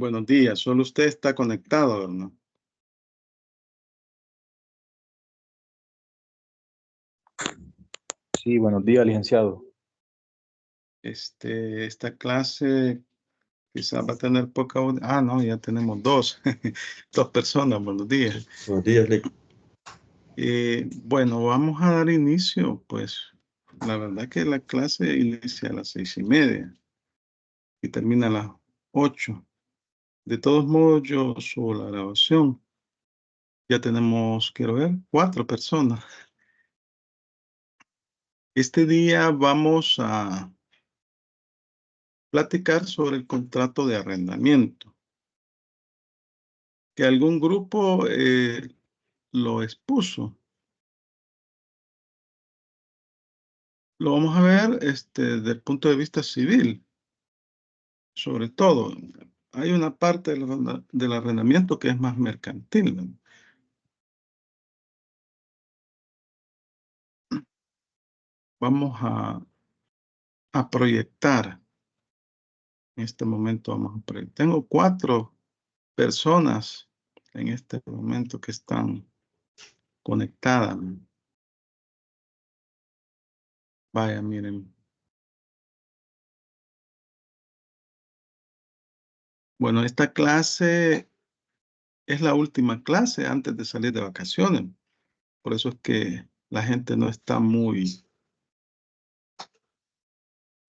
Buenos días, solo usted está conectado, ¿no? Sí, buenos días, licenciado. Esta clase quizás va a tener poca no, ya tenemos dos, dos personas, buenos días. Buenos días, Nick. Bueno, vamos a dar inicio, pues, la verdad que la clase inicia a las 6:30 y termina a las 8. De todos modos, yo subo la grabación. Ya tenemos, quiero ver, 4 personas. Este día vamos a platicar sobre el contrato de arrendamiento, que algún grupo lo expuso. Lo vamos a ver desde el punto de vista civil, sobre todo. Hay una parte del arrendamiento que es más mercantil, ¿no? Vamos a proyectar. En este momento vamos a proyectar. Tengo 4 personas en este momento que están conectadas, ¿no? Vaya, miren. Bueno, esta clase es la última clase antes de salir de vacaciones. Por eso es que la gente no está muy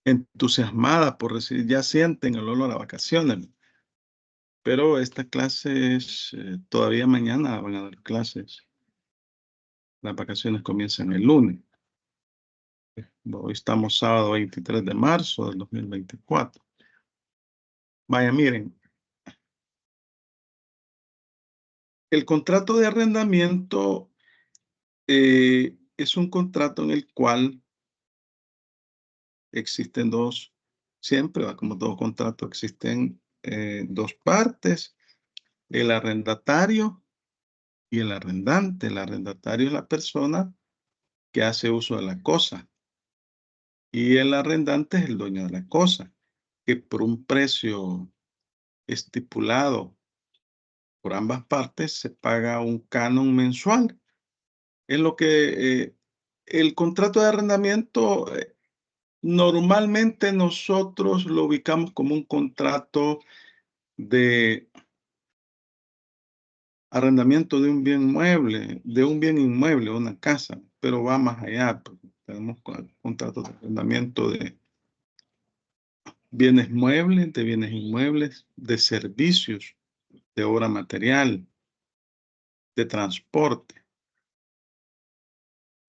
entusiasmada por recibir, ya sienten el olor a vacaciones. Pero esta clase es, todavía mañana van a dar clases. Las vacaciones comienzan el lunes. Hoy estamos sábado 23 de marzo del 2024. Vaya, miren. El contrato de arrendamiento es un contrato en el cual existen siempre, como todo contrato, existen dos partes, el arrendatario y el arrendante. El arrendatario es la persona que hace uso de la cosa y el arrendante es el dueño de la cosa, que por un precio estipulado por ambas partes se paga un canon mensual. Es lo que el contrato de arrendamiento normalmente nosotros lo ubicamos como un contrato de arrendamiento de un bien mueble, de un bien inmueble, una casa, pero va más allá. Tenemos contratos de arrendamiento de bienes muebles, de bienes inmuebles, de servicios, de obra material, de transporte.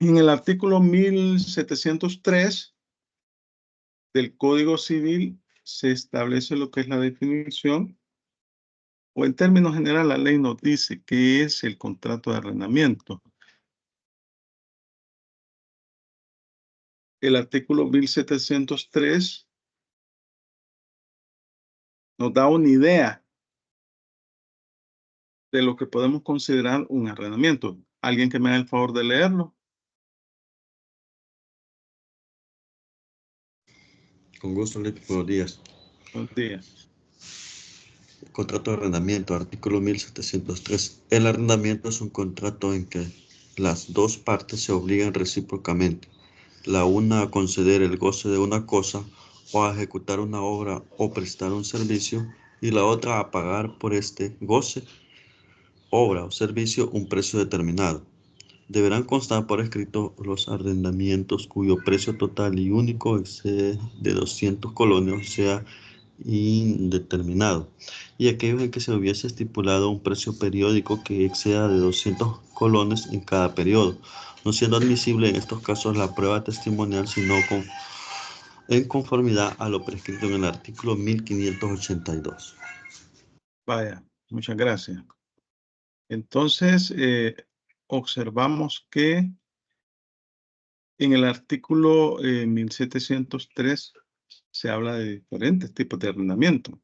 En el artículo 1703 del Código Civil se establece lo que es la definición, o en términos generales, la ley nos dice qué es el contrato de arrendamiento. El artículo 1703 nos da una idea de lo que podemos considerar un arrendamiento. ¿Alguien que me haga el favor de leerlo? Con gusto, Nick. Buenos días. Buenos días. Contrato de arrendamiento, artículo 1703. El arrendamiento es un contrato en que las dos partes se obligan recíprocamente, la una a conceder el goce de una cosa o a ejecutar una obra o prestar un servicio, y la otra a pagar por este goce, obra o servicio un precio determinado. Deberán constar por escrito los arrendamientos cuyo precio total y único excede de 200 colones, o sea, indeterminado, y aquellos en que se hubiese estipulado un precio periódico que exceda de 200 colones en cada periodo, no siendo admisible en estos casos la prueba testimonial, sino en conformidad a lo prescrito en el artículo 1582. Vaya, muchas gracias. Entonces, observamos que en el artículo 1703 se habla de diferentes tipos de arrendamiento.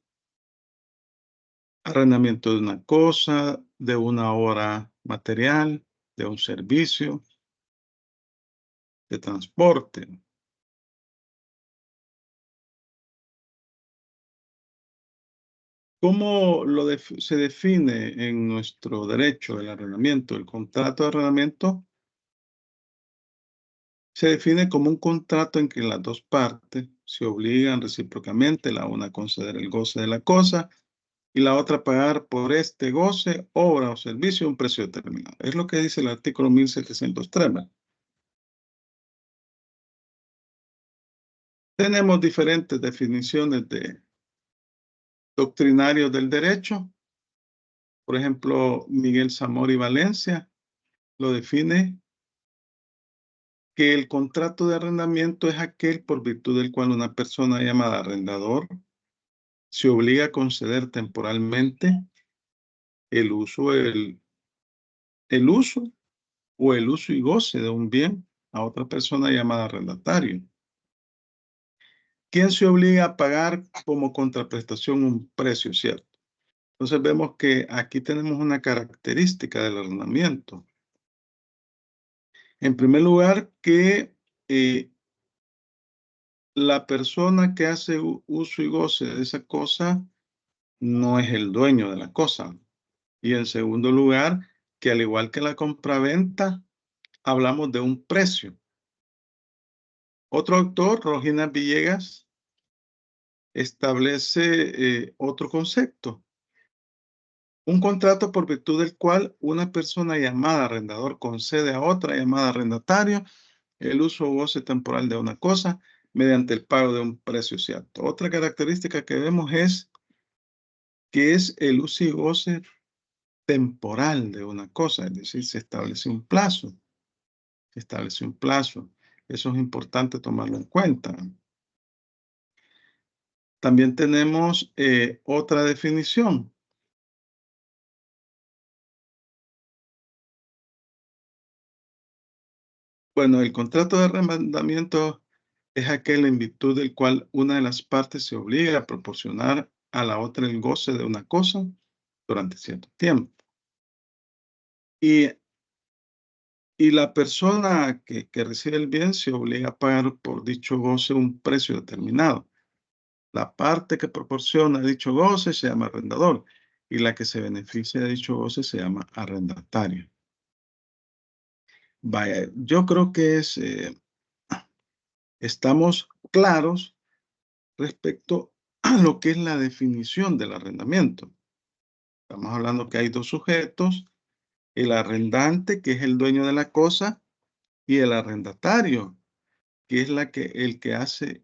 Arrendamiento de una cosa, de una obra material, de un servicio, de transporte. ¿Cómo se define en nuestro derecho el arrendamiento? El contrato de arrendamiento se define como un contrato en que las dos partes se obligan recíprocamente, la una a conceder el goce de la cosa y la otra a pagar por este goce, obra o servicio un precio determinado. Es lo que dice el artículo 1703. ¿Verdad? Tenemos diferentes definiciones de doctrinarios del derecho. Por ejemplo, Miguel Zamora y Valencia lo define que el contrato de arrendamiento es aquel por virtud del cual una persona llamada arrendador se obliga a conceder temporalmente el uso, el uso o el uso y goce de un bien a otra persona llamada arrendatario, quien se obliga a pagar como contraprestación un precio cierto. Entonces vemos que aquí tenemos una característica del arrendamiento. En primer lugar, que la persona que hace uso y goce de esa cosa no es el dueño de la cosa. Y en segundo lugar, que al igual que la compraventa, hablamos de un precio. Otro autor, Rogina Villegas, establece otro concepto. Un contrato por virtud del cual una persona llamada arrendador concede a otra llamada arrendatario el uso o goce temporal de una cosa mediante el pago de un precio cierto. Otra característica que vemos es que es el uso y goce temporal de una cosa, es decir, se establece un plazo. Se establece un plazo. Eso es importante tomarlo en cuenta. También tenemos otra definición. Bueno, el contrato de arrendamiento es aquel en virtud del cual una de las partes se obliga a proporcionar a la otra el goce de una cosa durante cierto tiempo. Y, y la persona que recibe el bien se obliga a pagar por dicho goce un precio determinado. La parte que proporciona dicho goce se llama arrendador y la que se beneficia de dicho goce se llama arrendatario. Vaya, yo creo que estamos claros respecto a lo que es la definición del arrendamiento. Estamos hablando que hay dos sujetos, el arrendante, que es el dueño de la cosa, y el arrendatario, que es el que hace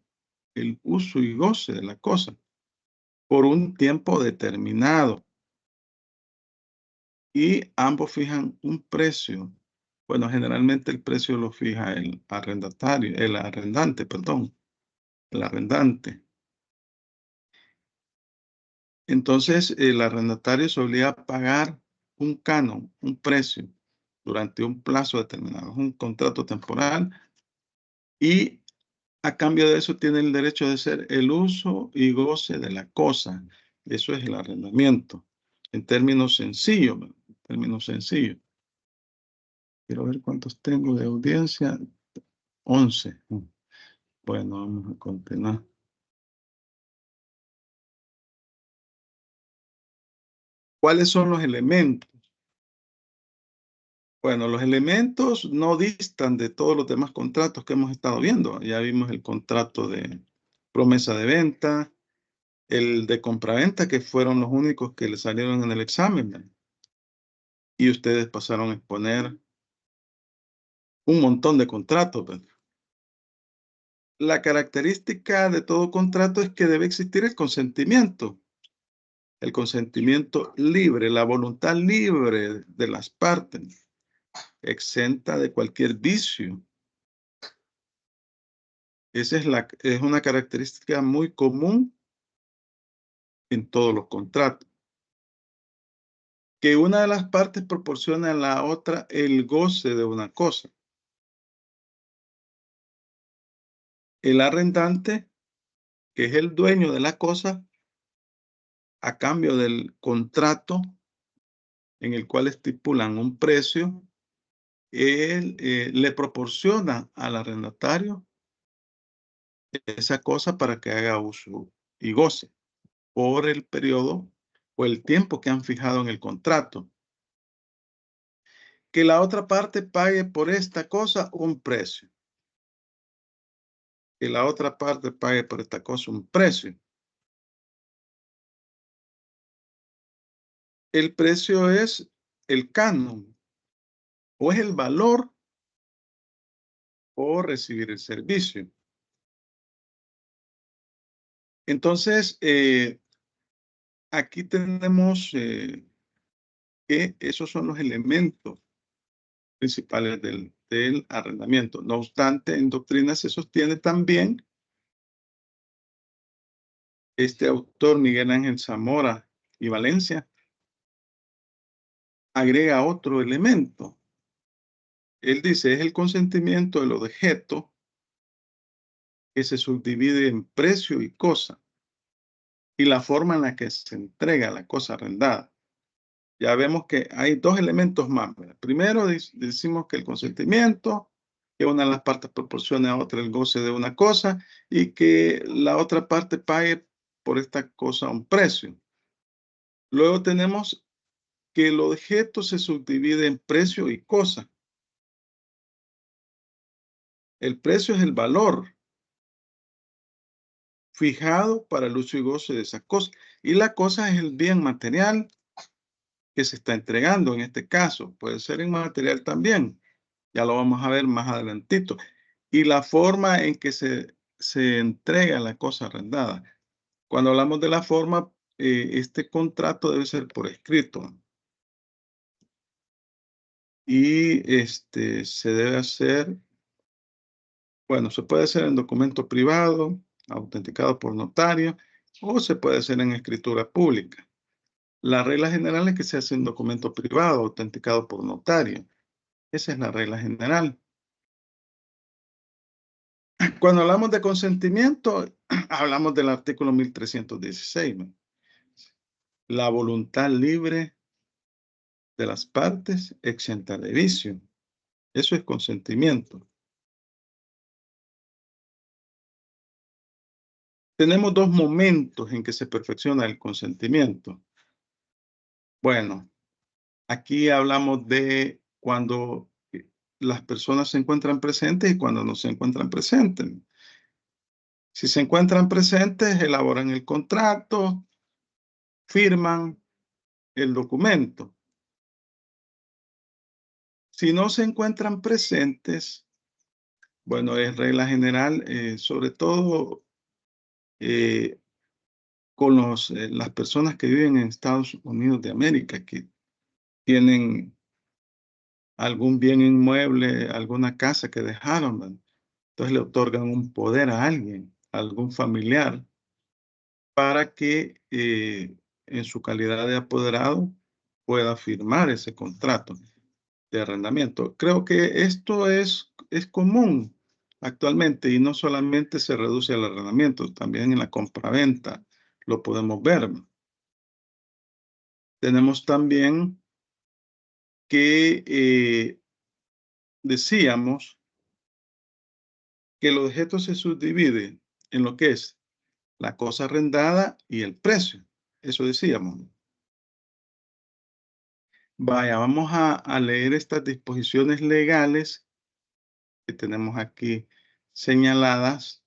el uso y goce de la cosa por un tiempo determinado. Y ambos fijan un precio. Bueno, generalmente el precio lo fija el arrendante, perdón, el arrendante. Entonces, el arrendatario se obliga a pagar un canon, un precio, durante un plazo determinado. Es un contrato temporal y a cambio de eso tiene el derecho de hacer el uso y goce de la cosa. Eso es el arrendamiento. En términos sencillos, ¿verdad? En términos sencillos. Quiero ver cuántos tengo de audiencia. 11. Bueno, vamos a continuar. ¿Cuáles son los elementos? Bueno, los elementos no distan de todos los demás contratos que hemos estado viendo. Ya vimos el contrato de promesa de venta, el de compraventa, que fueron los únicos que le salieron en el examen, ¿verdad? Y ustedes pasaron a exponer un montón de contratos, ¿verdad? La característica de todo contrato es que debe existir el consentimiento libre, la voluntad libre de las partes, exenta de cualquier vicio. Esa es una característica muy común en todos los contratos. Que una de las partes proporcione a la otra el goce de una cosa. El arrendante, que es el dueño de la cosa, a cambio del contrato en el cual estipulan un precio, él le proporciona al arrendatario esa cosa para que haga uso y goce por el periodo o el tiempo que han fijado en el contrato. Que la otra parte pague por esta cosa un precio. Que la otra parte pague por esta cosa un precio. El precio es el canon, o es el valor o recibir el servicio. Entonces, aquí tenemos que esos son los elementos principales del arrendamiento. No obstante, en doctrina se sostiene también, este autor Miguel Ángel Zamora y Valencia agrega otro elemento. Él dice, es el consentimiento del objeto que se subdivide en precio y cosa, y la forma en la que se entrega la cosa arrendada. Ya vemos que hay dos elementos más. Primero decimos que el consentimiento, que una de las partes proporcione a otra el goce de una cosa y que la otra parte pague por esta cosa un precio. Luego tenemos que el objeto se subdivide en precio y cosa. El precio es el valor fijado para el uso y goce de esa cosa. Y la cosa es el bien material que se está entregando en este caso. Puede ser inmaterial también. Ya lo vamos a ver más adelantito. Y la forma en que se entrega la cosa arrendada. Cuando hablamos de la forma, este contrato debe ser por escrito. Y se debe hacer, bueno, se puede hacer en documento privado, autenticado por notario, o se puede hacer en escritura pública. La regla general es que se hace en documento privado, autenticado por notario. Esa es la regla general. Cuando hablamos de consentimiento, hablamos del artículo 1316, ¿no? La voluntad libre de las partes exenta de vicio. Eso es consentimiento. Tenemos dos momentos en que se perfecciona el consentimiento. Bueno, aquí hablamos de cuando las personas se encuentran presentes y cuando no se encuentran presentes. Si se encuentran presentes, elaboran el contrato, firman el documento. Si no se encuentran presentes, bueno, es regla general, sobre todo con las personas que viven en Estados Unidos de América, que tienen algún bien inmueble, alguna casa que dejaron, ¿verdad? Entonces le otorgan un poder a alguien, a algún familiar, para que en su calidad de apoderado pueda firmar ese contrato de arrendamiento. Creo que esto es común actualmente y no solamente se reduce al arrendamiento, también en la compraventa lo podemos ver. Tenemos también que decíamos que el objeto se subdivide en lo que es la cosa arrendada y el precio. Eso decíamos. Vaya, vamos a leer estas disposiciones legales que tenemos aquí señaladas.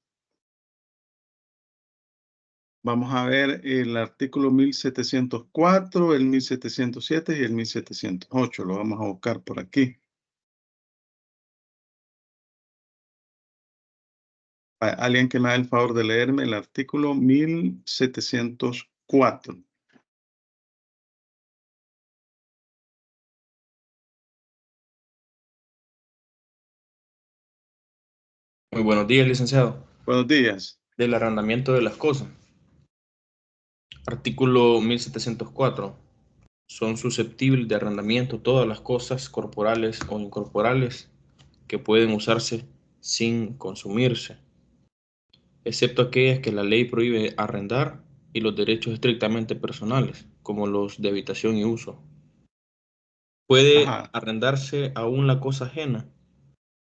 Vamos a ver el artículo 1704, el 1707 y el 1708. Lo vamos a buscar por aquí. Alguien que me haga el favor de leerme el artículo 1704. Muy buenos días, licenciado. Buenos días. Del arrendamiento de las cosas. Artículo 1704. Son susceptibles de arrendamiento todas las cosas corporales o incorporales que pueden usarse sin consumirse, excepto aquellas que la ley prohíbe arrendar y los derechos estrictamente personales, como los de habitación y uso. Puede Ajá. arrendarse aún la cosa ajena,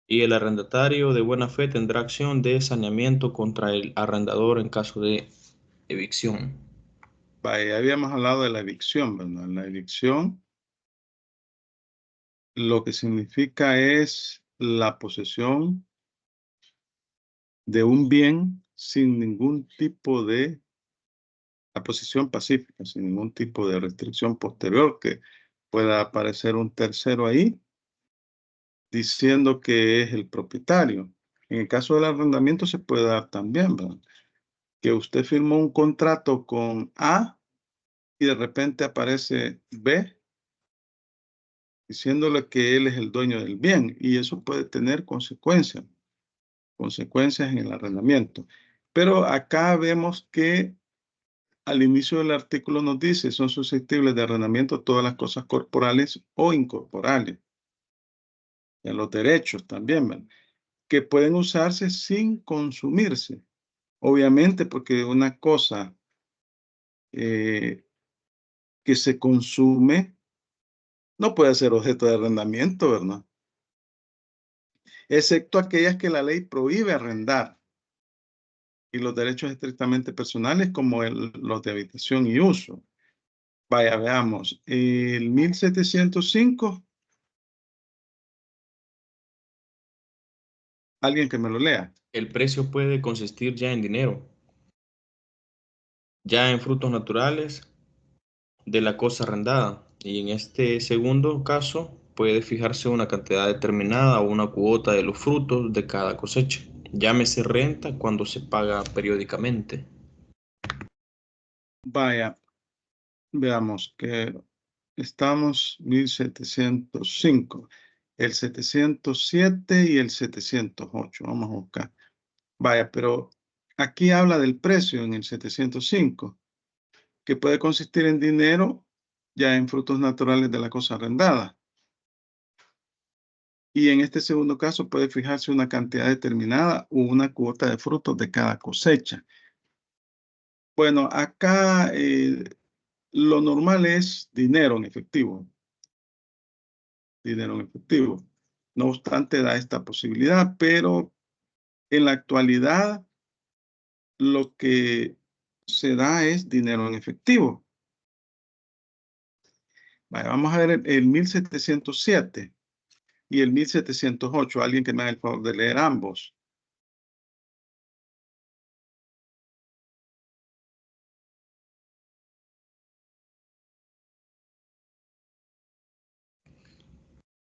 y el arrendatario de buena fe tendrá acción de saneamiento contra el arrendador en caso de evicción. Vaya, habíamos hablado de la evicción, ¿verdad? La evicción lo que significa es la posesión de un bien sin ningún tipo de, la posesión pacífica, sin ningún tipo de restricción posterior, que pueda aparecer un tercero ahí diciendo que es el propietario. En el caso del arrendamiento se puede dar también, ¿verdad? Que usted firmó un contrato con A y de repente aparece B diciéndole que él es el dueño del bien, y eso puede tener consecuencias en el arrendamiento. Pero acá vemos que al inicio del artículo nos dice, son susceptibles de arrendamiento todas las cosas corporales o incorporales. En los derechos también, ¿verdad? Que pueden usarse sin consumirse. Obviamente, porque una cosa que se consume no puede ser objeto de arrendamiento, ¿verdad? Excepto aquellas que la ley prohíbe arrendar y los derechos estrictamente personales como los de habitación y uso. Vaya, veamos, el 1705, alguien que me lo lea. El precio puede consistir ya en dinero, ya en frutos naturales de la cosa arrendada, y en este segundo caso puede fijarse una cantidad determinada o una cuota de los frutos de cada cosecha. Llámese renta cuando se paga periódicamente. Vaya, veamos que estamos 1705, el 707 y el 708. Vamos a buscar. Vaya, pero aquí habla del precio en el 705, que puede consistir en dinero, ya en frutos naturales de la cosa arrendada. Y en este segundo caso puede fijarse una cantidad determinada o una cuota de frutos de cada cosecha. Bueno, acá lo normal es dinero en efectivo. Dinero en efectivo. No obstante, da esta posibilidad, pero en la actualidad lo que se da es dinero en efectivo. Vale, vamos a ver el 1707 y el 1708. Alguien que me haga el favor de leer ambos.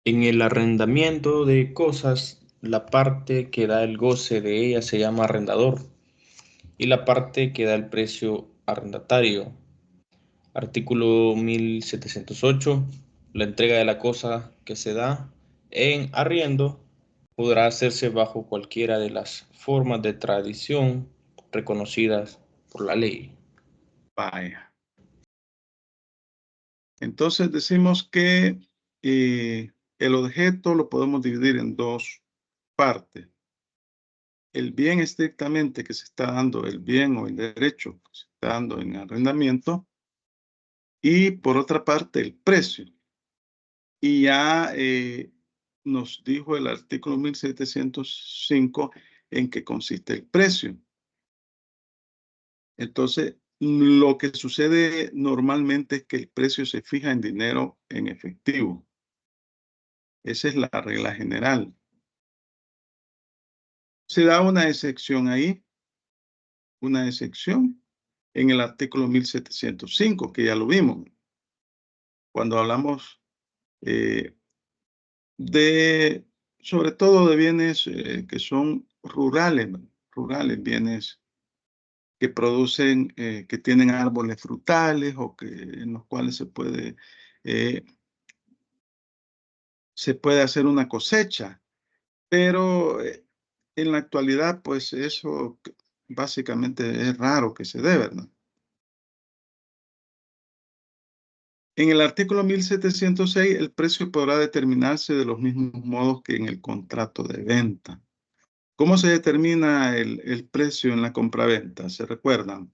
En el arrendamiento de cosas, la parte que da el goce de ellas se llama arrendador y la parte que da el precio arrendatario. Artículo 1708. La entrega de la cosa que se da en arriendo podrá hacerse bajo cualquiera de las formas de tradición reconocidas por la ley. Vaya. Entonces decimos que el objeto lo podemos dividir en dos partes. El bien estrictamente que se está dando, el bien o el derecho que se está dando en arrendamiento, y por otra parte el precio. Y ya nos dijo el artículo 1705 en qué consiste el precio. Entonces, lo que sucede normalmente es que el precio se fija en dinero en efectivo. Esa es la regla general. Se da una excepción ahí, una excepción en el artículo 1705, que ya lo vimos, cuando hablamos sobre todo de bienes que son rurales, bienes que producen, que tienen árboles frutales o que, en los cuales eh, se puede hacer una cosecha. Pero en la actualidad, pues eso básicamente es raro que se dé, ¿verdad? En el artículo 1706, el precio podrá determinarse de los mismos modos que en el contrato de venta. ¿Cómo se determina el precio en la compraventa? ¿Se recuerdan?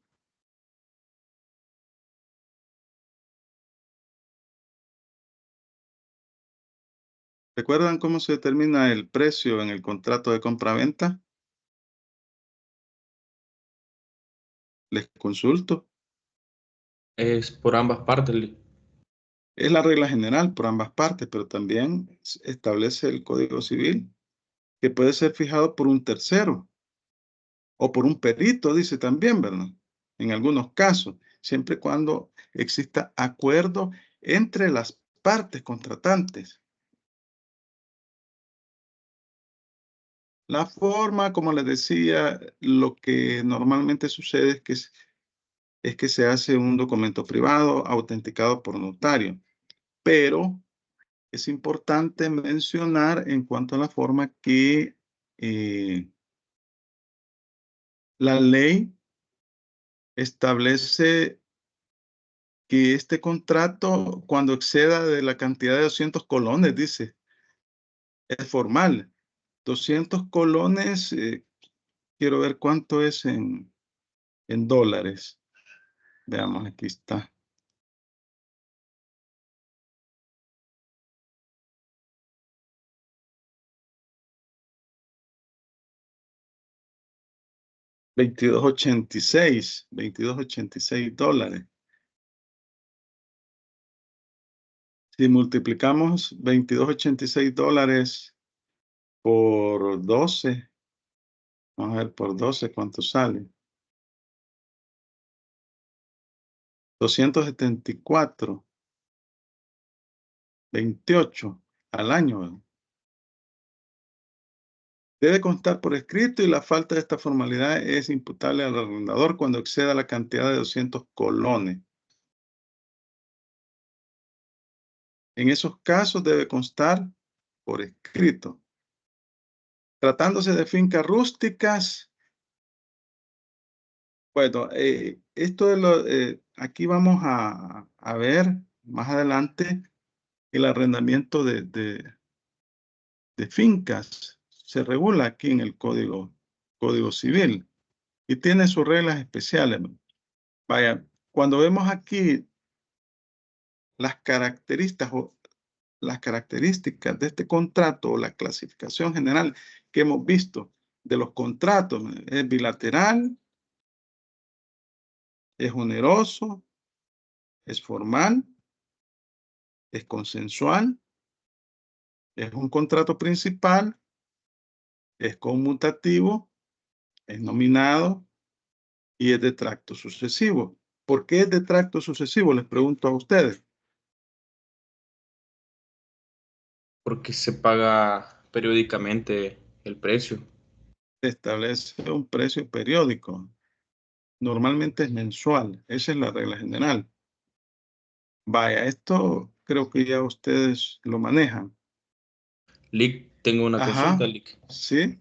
¿Recuerdan cómo se determina el precio en el contrato de compraventa? Les consulto. Es por ambas partes, Lick. Es la regla general por ambas partes, pero también establece el Código Civil que puede ser fijado por un tercero o por un perito, dice también, ¿verdad? En algunos casos, siempre y cuando exista acuerdo entre las partes contratantes. La forma, como les decía, lo que normalmente sucede es que se hace un documento privado autenticado por notario, pero es importante mencionar en cuanto a la forma que la ley establece que este contrato, cuando exceda de la cantidad de 200 colones, dice, es formal. 200 colones, quiero ver cuánto es en dólares. Veamos, aquí está. $22.86 Si multiplicamos $22.86 por 12, vamos a ver por 12 cuánto sale. 274.28 al año, ¿verdad? Debe constar por escrito y la falta de esta formalidad es imputable al arrendador cuando exceda la cantidad de 200 colones. En esos casos debe constar por escrito. Tratándose de fincas rústicas, bueno, esto aquí vamos a ver más adelante el arrendamiento de fincas. Se regula aquí en el Código Civil y tiene sus reglas especiales. Vaya, cuando vemos aquí las características de este contrato o la clasificación general que hemos visto de los contratos, es bilateral, es oneroso, es formal, es consensual, es un contrato principal, es conmutativo, es nominado y es de tracto sucesivo. ¿Por qué es de tracto sucesivo? Les pregunto a ustedes. Porque se paga periódicamente el precio. Se establece un precio periódico. Normalmente es mensual. Esa es la regla general. Vaya, esto creo que ya ustedes lo manejan. Lick, tengo una consulta, Ajá, Lick. sí,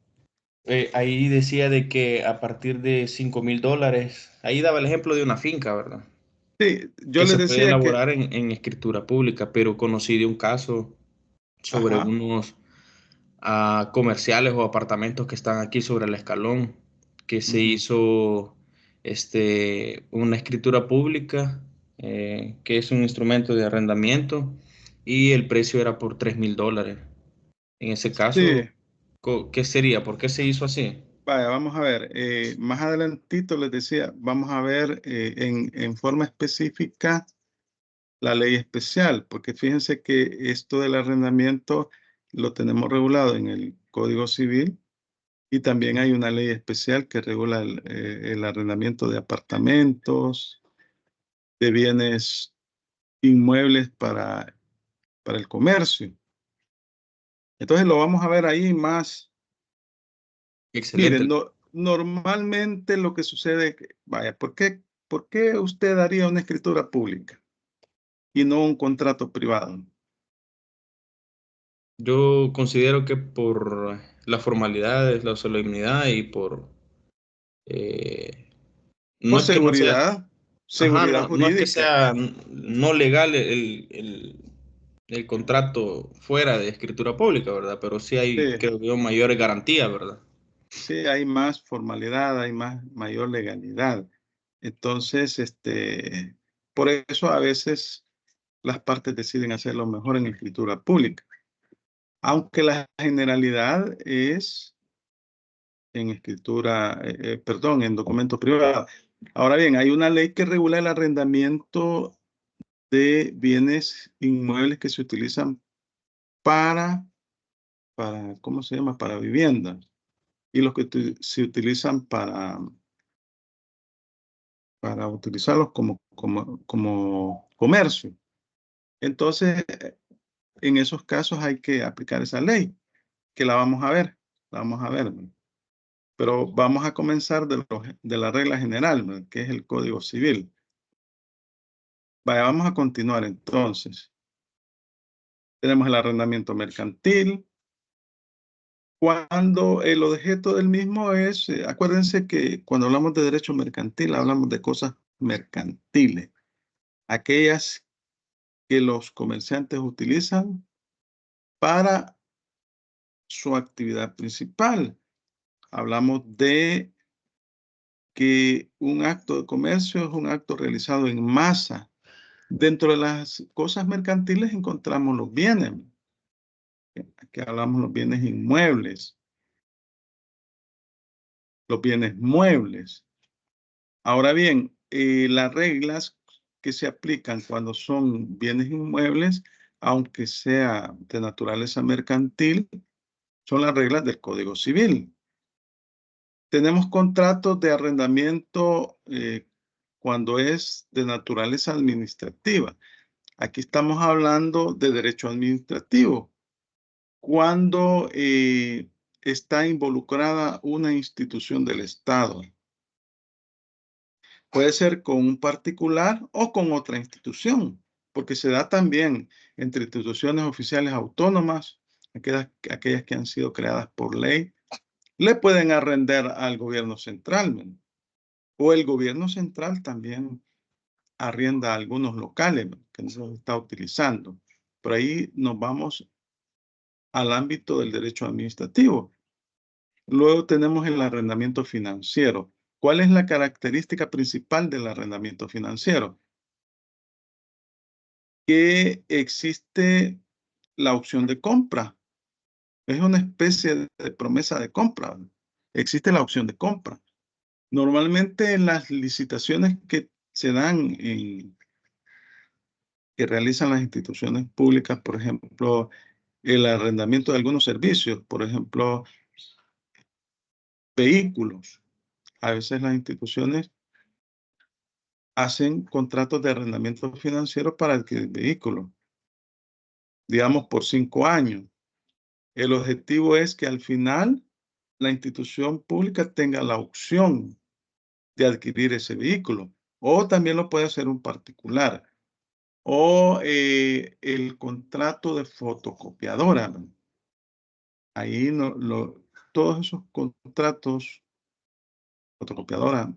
Ahí decía de que a partir de $5,000, ahí daba el ejemplo de una finca, ¿verdad? sí. Yo Que les se puede decía que, elaborar en escritura pública, pero conocí de un caso sobre ajá, unos comerciales o apartamentos que están aquí sobre el Escalón, que se ujú, hizo una escritura pública, que es un instrumento de arrendamiento, y el precio era por $3,000. En ese caso, sí. ¿qué sería? ¿Por qué se hizo así? Vaya, vamos a ver. Más adelantito les decía, vamos a ver en forma específica la ley especial, porque fíjense que esto del arrendamiento lo tenemos regulado en el Código Civil y también hay una ley especial que regula el arrendamiento de apartamentos, de bienes inmuebles para el comercio. Entonces lo vamos a ver ahí más. Excelente. Miren, normalmente lo que sucede, vaya, por qué usted haría una escritura pública y no un contrato privado? Yo considero que por las formalidades, la solemnidad y por... eh, no Por es que no sea, seguridad, ajá, seguridad no es que jurídica. sea no legal el contrato fuera de escritura pública, ¿verdad? Pero sí hay, Sí, creo yo, mayores garantías, ¿verdad? sí, hay más formalidad, hay mayor legalidad. Entonces, por eso a veces las partes deciden hacerlo mejor en escritura pública, aunque la generalidad es en escritura, perdón, en documento privado. Ahora bien, hay una ley que regula el arrendamiento de bienes inmuebles que se utilizan para ¿cómo se llama? Para vivienda. Y los que se utilizan para utilizarlos como comercio. Entonces, en esos casos hay que aplicar esa ley, que la vamos a ver, ¿no? Pero vamos a comenzar de la regla general, ¿no? Que es el Código Civil. Vaya, vamos a continuar entonces. Tenemos el arrendamiento mercantil. Cuando el objeto del mismo es, acuérdense que cuando hablamos de derecho mercantil, hablamos de cosas mercantiles, aquellas que los comerciantes utilizan para su actividad principal. Hablamos de que un acto de comercio es un acto realizado en masa. Dentro de las cosas mercantiles encontramos los bienes. Aquí hablamos de los bienes inmuebles, los bienes muebles. Ahora bien, las reglas que se aplican cuando son bienes inmuebles, aunque sea de naturaleza mercantil, son las reglas del Código Civil. Tenemos contratos de arrendamiento cuando es de naturaleza administrativa. Aquí estamos hablando de derecho administrativo. Cuando está involucrada una institución del Estado. Puede ser con un particular o con otra institución, porque se da también entre instituciones oficiales autónomas, aquellas que han sido creadas por ley, le pueden arrendar al gobierno central, ¿no? O el gobierno central también arrienda algunos locales, ¿no? Que no se los está utilizando. Por ahí nos vamos al ámbito del derecho administrativo. Luego tenemos el arrendamiento financiero. ¿Cuál es la característica principal del arrendamiento financiero? Que existe la opción de compra. Es una especie de promesa de compra. Existe la opción de compra. Normalmente en las licitaciones que se dan, que realizan las instituciones públicas, por ejemplo, el arrendamiento de algunos servicios, por ejemplo, vehículos. A veces las instituciones hacen contratos de arrendamiento financiero para adquirir vehículos, digamos por 5 años. El objetivo es que al final la institución pública tenga la opción de adquirir ese vehículo, o también lo puede hacer un particular, o el contrato de fotocopiadora, ¿no? Ahí todos esos contratos fotocopiadora,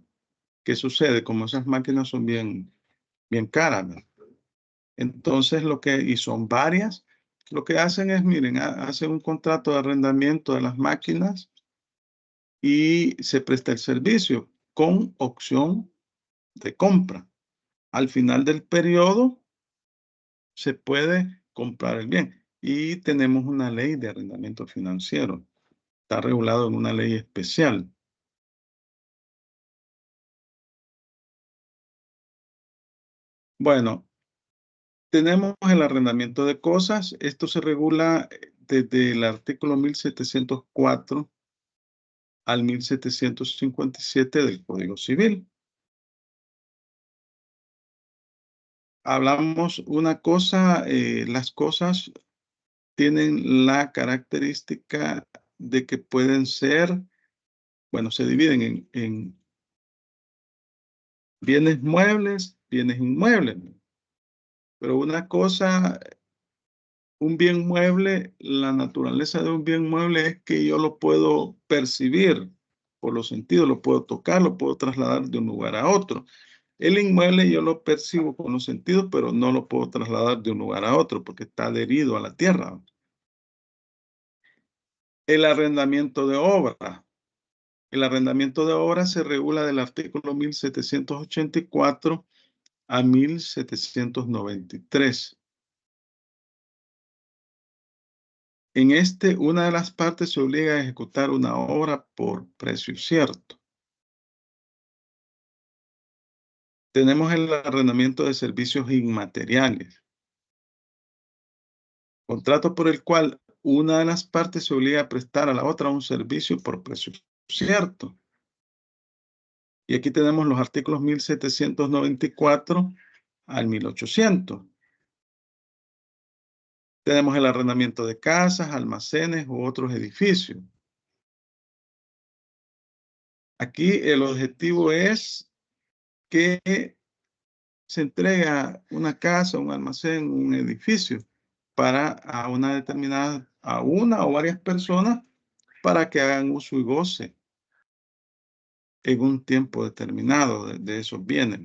¿qué sucede? Como esas máquinas son bien caras, ¿no? Entonces, y son varias, lo que hacen es, miren, hacen un contrato de arrendamiento de las máquinas y se presta el servicio con opción de compra. Al final del periodo se puede comprar el bien y tenemos una ley de arrendamiento financiero. Está regulado en una ley especial. Bueno, tenemos el arrendamiento de cosas. Esto se regula desde el artículo 1704 al 1757 del Código Civil. Hablamos una cosa, las cosas tienen la característica de que pueden ser, bueno, se dividen en bienes muebles, bienes inmuebles. Pero una cosa, un bien mueble, la naturaleza de un bien mueble es que yo lo puedo percibir por los sentidos, lo puedo tocar, lo puedo trasladar de un lugar a otro. El inmueble yo lo percibo con los sentidos, pero no lo puedo trasladar de un lugar a otro porque está adherido a la tierra. El arrendamiento de obra. El arrendamiento de obra se regula del artículo 1784 a 1793. En una de las partes se obliga a ejecutar una obra por precio cierto. Tenemos el arrendamiento de servicios inmateriales. Contrato por el cual una de las partes se obliga a prestar a la otra un servicio por precio cierto. Y aquí tenemos los artículos 1794 al 1800. Tenemos el arrendamiento de casas, almacenes u otros edificios. Aquí el objetivo es que se entrega una casa, un almacén, un edificio para a una determinada, a una o varias personas para que hagan uso y goce en un tiempo determinado de esos bienes.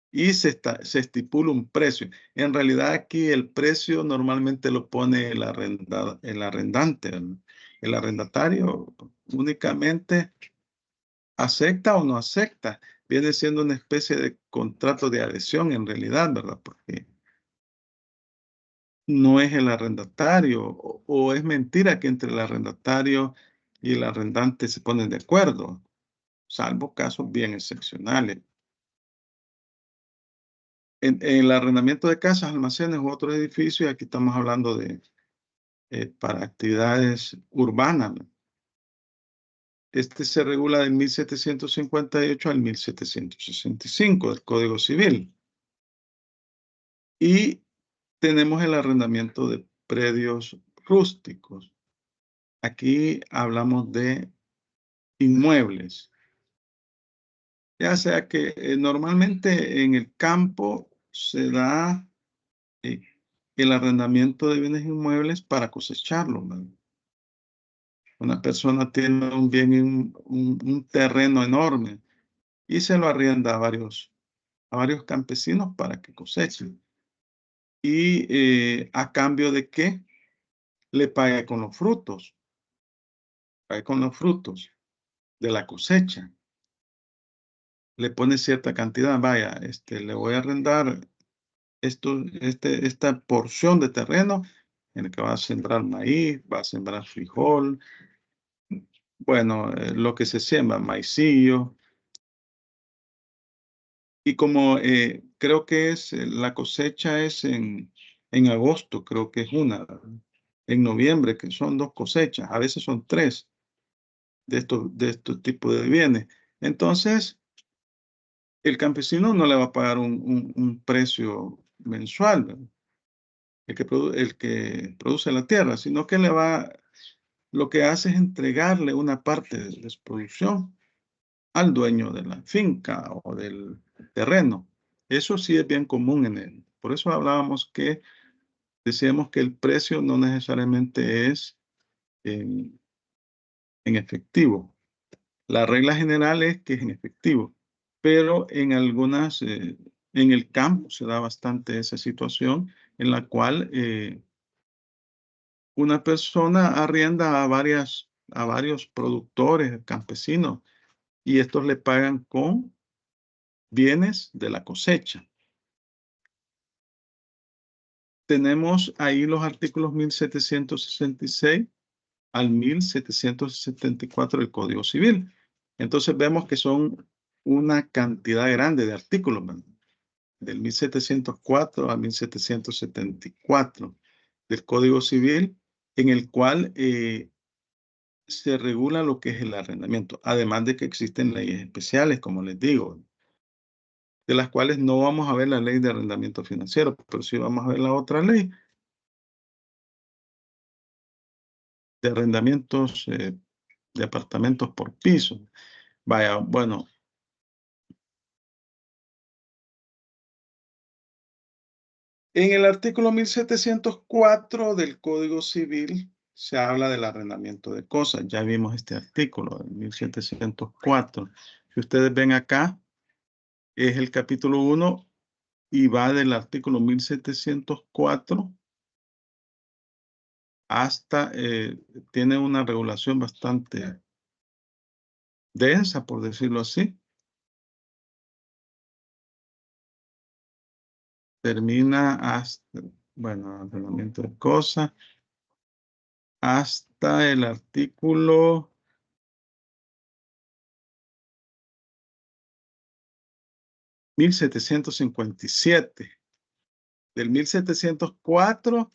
Y se estipula un precio. En realidad aquí el precio normalmente lo pone el arrendante. El arrendatario únicamente acepta o no acepta. Viene siendo una especie de contrato de adhesión en realidad, ¿verdad? Porque no es el arrendatario o es mentira que entre el arrendatario y el arrendante se ponen de acuerdo, salvo casos bien excepcionales. En el arrendamiento de casas, almacenes u otros edificios, aquí estamos hablando de para actividades urbanas. Este se regula del 1758 al 1765 del Código Civil. Y tenemos el arrendamiento de predios rústicos. Aquí hablamos de inmuebles. Ya sea que normalmente en el campo se da el arrendamiento de bienes inmuebles para cosecharlo, ¿no? Una persona tiene un bien, un terreno enorme y se lo arrienda a varios campesinos para que cosechen. Y a cambio de que le pague con los frutos, pague con los frutos de la cosecha. Le pone cierta cantidad, vaya, le voy a arrendar esta porción de terreno en el que va a sembrar maíz, va a sembrar frijol, bueno, lo que se siembra, maicillo. Y como creo que la cosecha es en agosto, creo que es una, en noviembre, que son 2 cosechas, a veces son 3 de estos tipos de bienes. Entonces, el campesino no le va a pagar un precio mensual, ¿verdad? El que produce la tierra, sino que lo que hace es entregarle una parte de su producción al dueño de la finca o del terreno. Eso sí es bien común en él. Por eso hablábamos que decíamos que el precio no necesariamente es en efectivo. La regla general es que es en efectivo, pero en en el campo se da bastante esa situación en la cual una persona arrienda a varios productores, campesinos, y estos le pagan con bienes de la cosecha. Tenemos ahí los artículos 1766 al 1774 del Código Civil. Entonces vemos que son una cantidad grande de artículos, ¿verdad? Del 1704 a 1774 del Código Civil, en el cual se regula lo que es el arrendamiento, además de que existen leyes especiales, como les digo, de las cuales no vamos a ver la ley de arrendamiento financiero, pero sí vamos a ver la otra ley de arrendamientos de apartamentos por piso. Vaya, bueno. En el artículo 1704 del Código Civil se habla del arrendamiento de cosas. Ya vimos este artículo del 1704. Si ustedes ven acá, es el capítulo 1 y va del artículo 1704 hasta, tiene una regulación bastante densa, por decirlo así. Termina hasta, bueno, arrendamiento de cosas, hasta el artículo 1757. Del 1704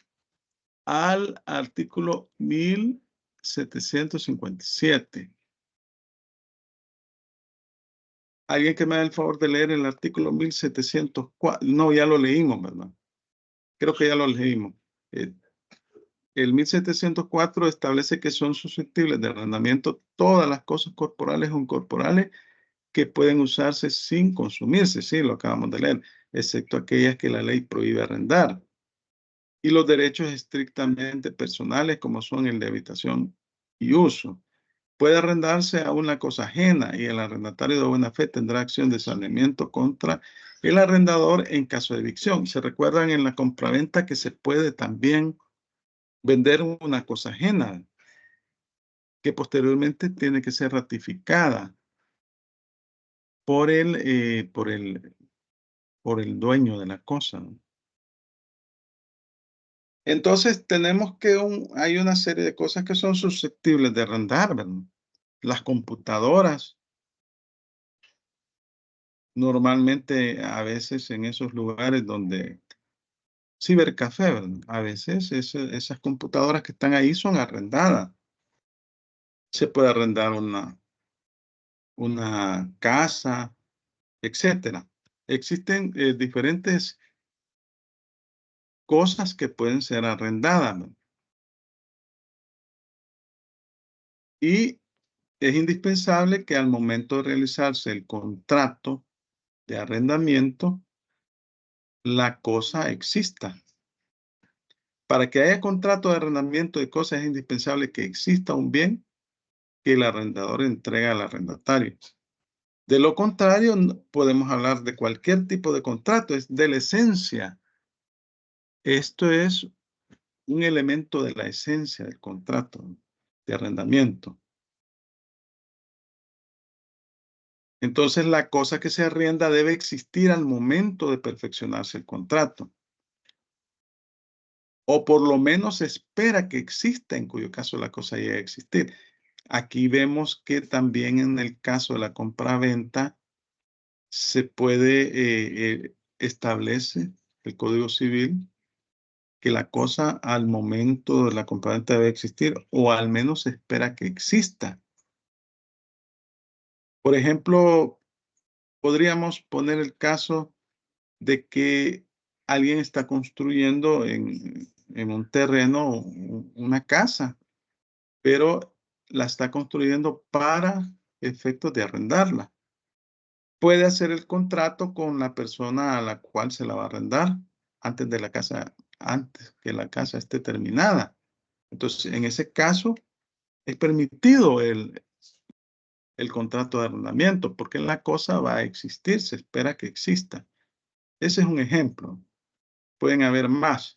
al artículo 1757. ¿Alguien que me haga el favor de leer el artículo 1704? No, ya lo leímos, ¿verdad? Creo que ya lo leímos. El 1704 establece que son susceptibles de arrendamiento todas las cosas corporales o incorporales que pueden usarse sin consumirse. Sí, lo acabamos de leer, excepto aquellas que la ley prohíbe arrendar. Y los derechos estrictamente personales, como son el de habitación y uso. Puede arrendarse a una cosa ajena y el arrendatario de buena fe tendrá acción de saneamiento contra el arrendador en caso de evicción. Se recuerdan en la compraventa que se puede también vender una cosa ajena que posteriormente tiene que ser ratificada por el dueño de la cosa. Entonces tenemos que hay una serie de cosas que son susceptibles de arrendar, ¿verdad? Las computadoras, normalmente a veces en esos lugares donde cibercafé, ¿verdad? A veces esas computadoras que están ahí son arrendadas. Se puede arrendar una casa, etcétera. Existen diferentes cosas que pueden ser arrendadas, ¿no? Y es indispensable que al momento de realizarse el contrato de arrendamiento, la cosa exista. Para que haya contrato de arrendamiento de cosas es indispensable que exista un bien que el arrendador entrega al arrendatario. De lo contrario, podemos hablar de cualquier tipo de contrato, es de la esencia. Esto es un elemento de la esencia del contrato de arrendamiento. Entonces, la cosa que se arrienda debe existir al momento de perfeccionarse el contrato. O por lo menos se espera que exista, en cuyo caso la cosa llegue a existir. Aquí vemos que también en el caso de la compraventa se puede establece el Código Civil que la cosa al momento de la compraventa debe existir o al menos se espera que exista. Por ejemplo, podríamos poner el caso de que alguien está construyendo en un terreno una casa, pero la está construyendo para efectos de arrendarla. Puede hacer el contrato con la persona a la cual se la va a arrendar antes que la casa esté terminada. Entonces, en ese caso, es permitido el contrato de arrendamiento porque la cosa va a existir, se espera que exista. Ese es un ejemplo. Pueden haber más.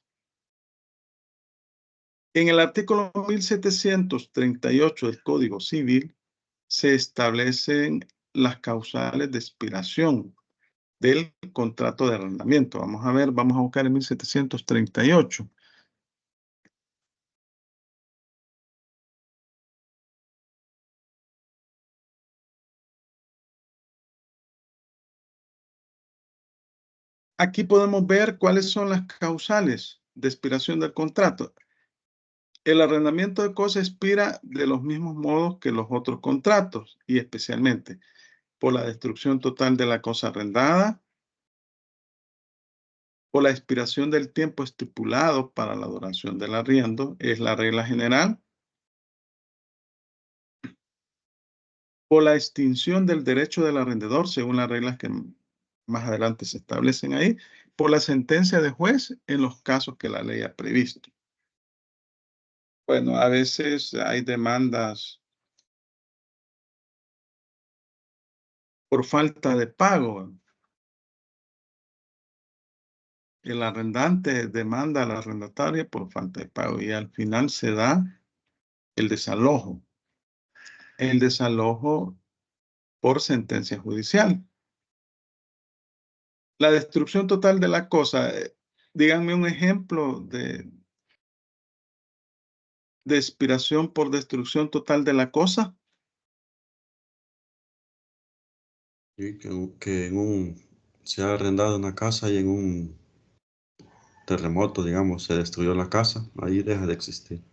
En el artículo 1738 del Código Civil se establecen las causales de expiración del contrato de arrendamiento. Vamos a ver, vamos a buscar en 1738. Aquí podemos ver cuáles son las causales de expiración del contrato. El arrendamiento de cosas expira de los mismos modos que los otros contratos y especialmente por la destrucción total de la cosa arrendada, por la expiración del tiempo estipulado para la duración del arriendo, es la regla general, por la extinción del derecho del arrendador, según las reglas que más adelante se establecen ahí, por la sentencia de juez en los casos que la ley ha previsto. Bueno, a veces hay demandas por falta de pago. El arrendante demanda al arrendatario por falta de pago y al final se da el desalojo. El desalojo por sentencia judicial. La destrucción total de la cosa. Díganme un ejemplo de expiración por destrucción total de la cosa. Sí, que en un se ha arrendado una casa y en un terremoto, digamos, se destruyó la casa, ahí deja de existir.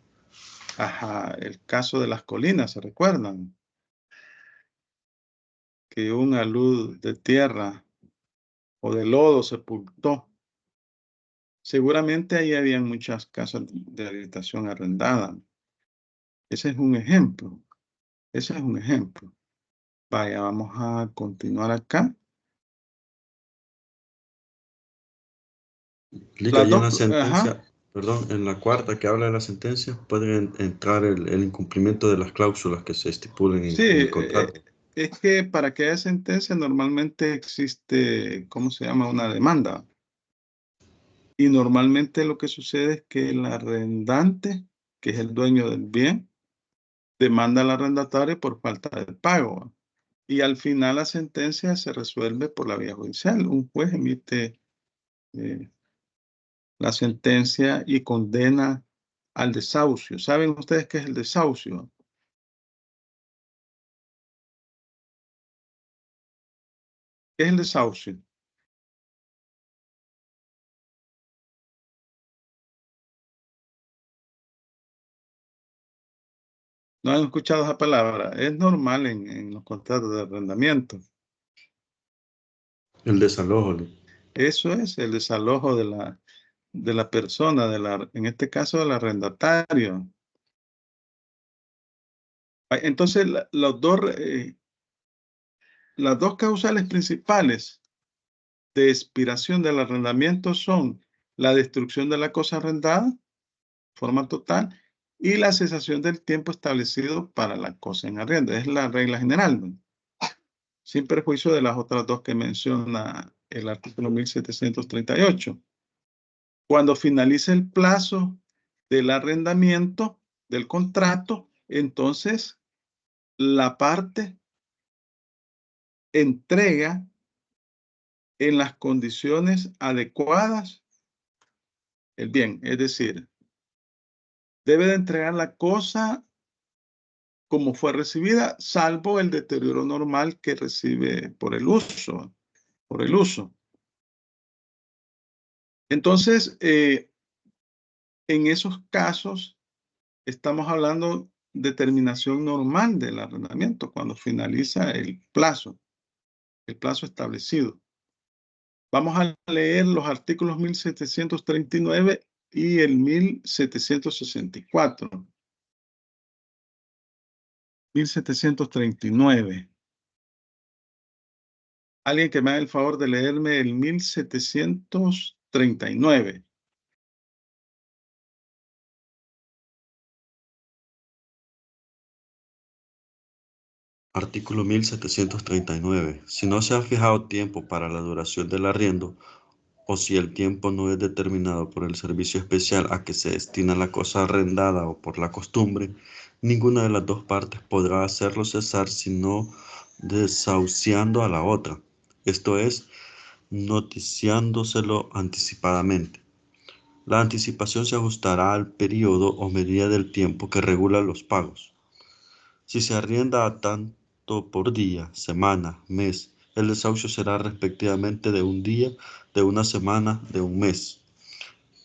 Ajá, el caso de las colinas, ¿se recuerdan? Que un alud de tierra o de lodo sepultó. Seguramente ahí habían muchas casas de habitación arrendadas. Ese es un ejemplo. Ese es un ejemplo. Vaya, vamos a continuar acá. Liga, Las y en la dos, ajá. sentencia, perdón, en la cuarta que habla de la sentencia, pueden entrar el incumplimiento de las cláusulas que se estipulen Sí, en el contrato. es que para que haya sentencia normalmente existe, ¿cómo se llama? Una demanda. Y normalmente lo que sucede es que el arrendante, que es el dueño del bien, demanda al arrendatario por falta de pago. Y al final la sentencia se resuelve por la vía judicial. Un juez emite eh, la sentencia y condena al desahucio. ¿Saben ustedes qué es el desahucio? ¿Qué es el desahucio? ¿No han escuchado esa palabra? Es normal en los contratos de arrendamiento. El desalojo, Eso es el desalojo de la persona, en este caso del arrendatario. Entonces, las dos causales principales de expiración del arrendamiento son la destrucción de la cosa arrendada, forma total, y la cesación del tiempo establecido para la cosa en arriendo. Es la regla general, ¿no? Sin perjuicio de las otras dos que menciona el artículo 1738. Cuando finalice el plazo del arrendamiento del contrato, entonces la parte entrega en las condiciones adecuadas el bien, es decir, debe de entregar la cosa como fue recibida, salvo el deterioro normal que recibe por el uso, Entonces, en esos casos, estamos hablando de terminación normal del arrendamiento, cuando finaliza el plazo establecido. Vamos a leer los artículos 1739 y el 1764. 1739. Alguien que me haga el favor de leerme el 1739. Artículo 1739. Si no se ha fijado tiempo para la duración del arriendo, o si el tiempo no es determinado por el servicio especial a que se destina la cosa arrendada o por la costumbre, ninguna de las dos partes podrá hacerlo cesar sino desahuciando a la otra, esto es, noticiándoselo anticipadamente. La anticipación se ajustará al periodo o medida del tiempo que regula los pagos. Si se arrienda a tanto por día, semana, mes, el desahucio será respectivamente de un día, de una semana, de un mes.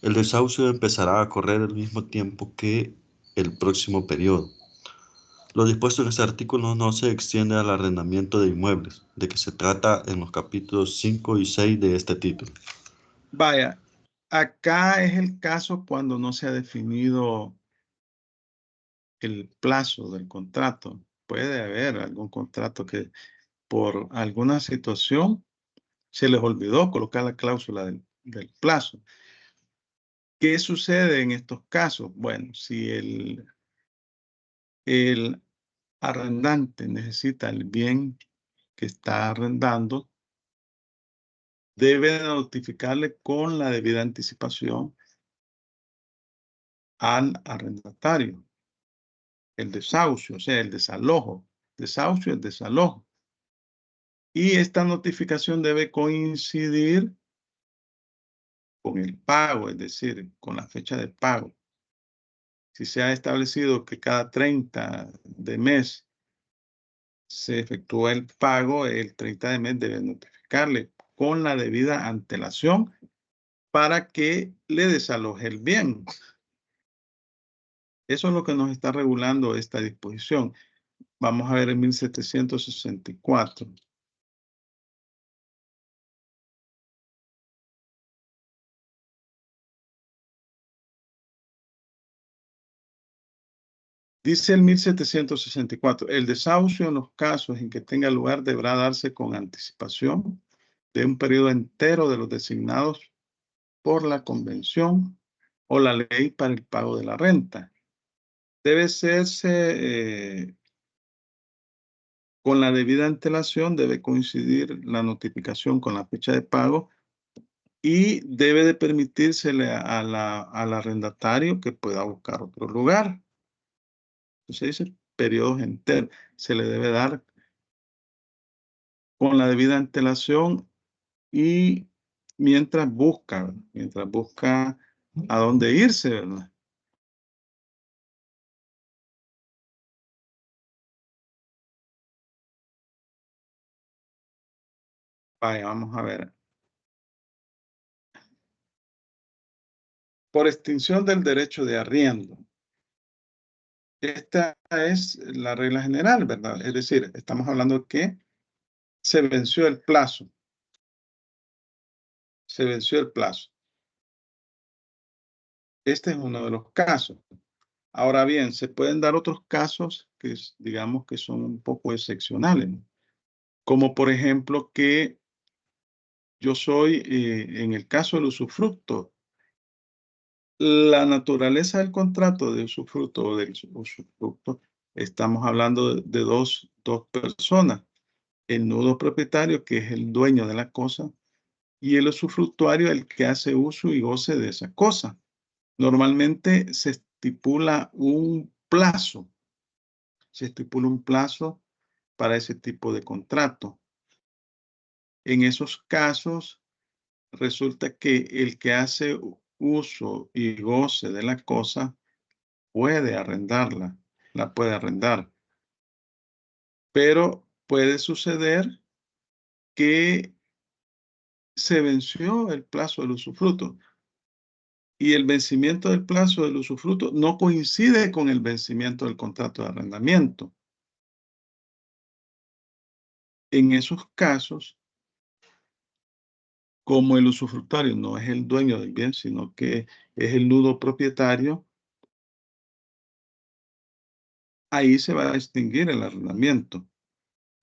El desahucio empezará a correr al mismo tiempo que el próximo periodo. Lo dispuesto en este artículo no se extiende al arrendamiento de inmuebles, de que se trata en los capítulos 5 y 6 de este título. Vaya, acá es el caso cuando no se ha definido el plazo del contrato. Puede haber algún contrato que por alguna situación se les olvidó colocar la cláusula del plazo. ¿Qué sucede en estos casos? Bueno, si el arrendante necesita el bien que está arrendando, debe notificarle con la debida anticipación al arrendatario el desahucio, o sea, el desalojo. Desahucio es desalojo. Y esta notificación debe coincidir con el pago, es decir, con la fecha de pago. Si se ha establecido que cada 30 de mes se efectúa el pago, el 30 de mes debe notificarle con la debida antelación para que le desaloje el bien. Eso es lo que nos está regulando esta disposición. Vamos a ver en 1764. Dice el 1764, el desahucio en los casos en que tenga lugar deberá darse con anticipación de un periodo entero de los designados por la convención o la ley para el pago de la renta. Debe hacerse con la debida antelación, debe coincidir la notificación con la fecha de pago y debe de permitírsele al arrendatario que pueda buscar otro lugar. Entonces dice periodos enteros. Se le debe dar con la debida antelación y mientras busca a dónde irse, ¿verdad? Vaya, vamos a ver. Por extinción del derecho de arriendo. Esta es la regla general, ¿verdad? Es decir, estamos hablando que se venció el plazo. Se venció el plazo. Este es uno de los casos. Ahora bien, se pueden dar otros casos que digamos que son un poco excepcionales, ¿no? Como por ejemplo que yo soy, en el caso del usufructo, la naturaleza del contrato de usufructo o del usufructo, estamos hablando de dos personas. El nudo propietario, que es el dueño de la cosa, y el usufructuario, el que hace uso y goce de esa cosa. Normalmente se estipula un plazo. Se estipula un plazo para ese tipo de contrato. En esos casos, resulta que el que hace uso y goce de la cosa puede arrendarla, la puede arrendar. Pero puede suceder que se venció el plazo del usufructo y el vencimiento del plazo del usufructo no coincide con el vencimiento del contrato de arrendamiento. En esos casos, como el usufructuario no es el dueño del bien, sino que es el nudo propietario, ahí se va a extinguir el arrendamiento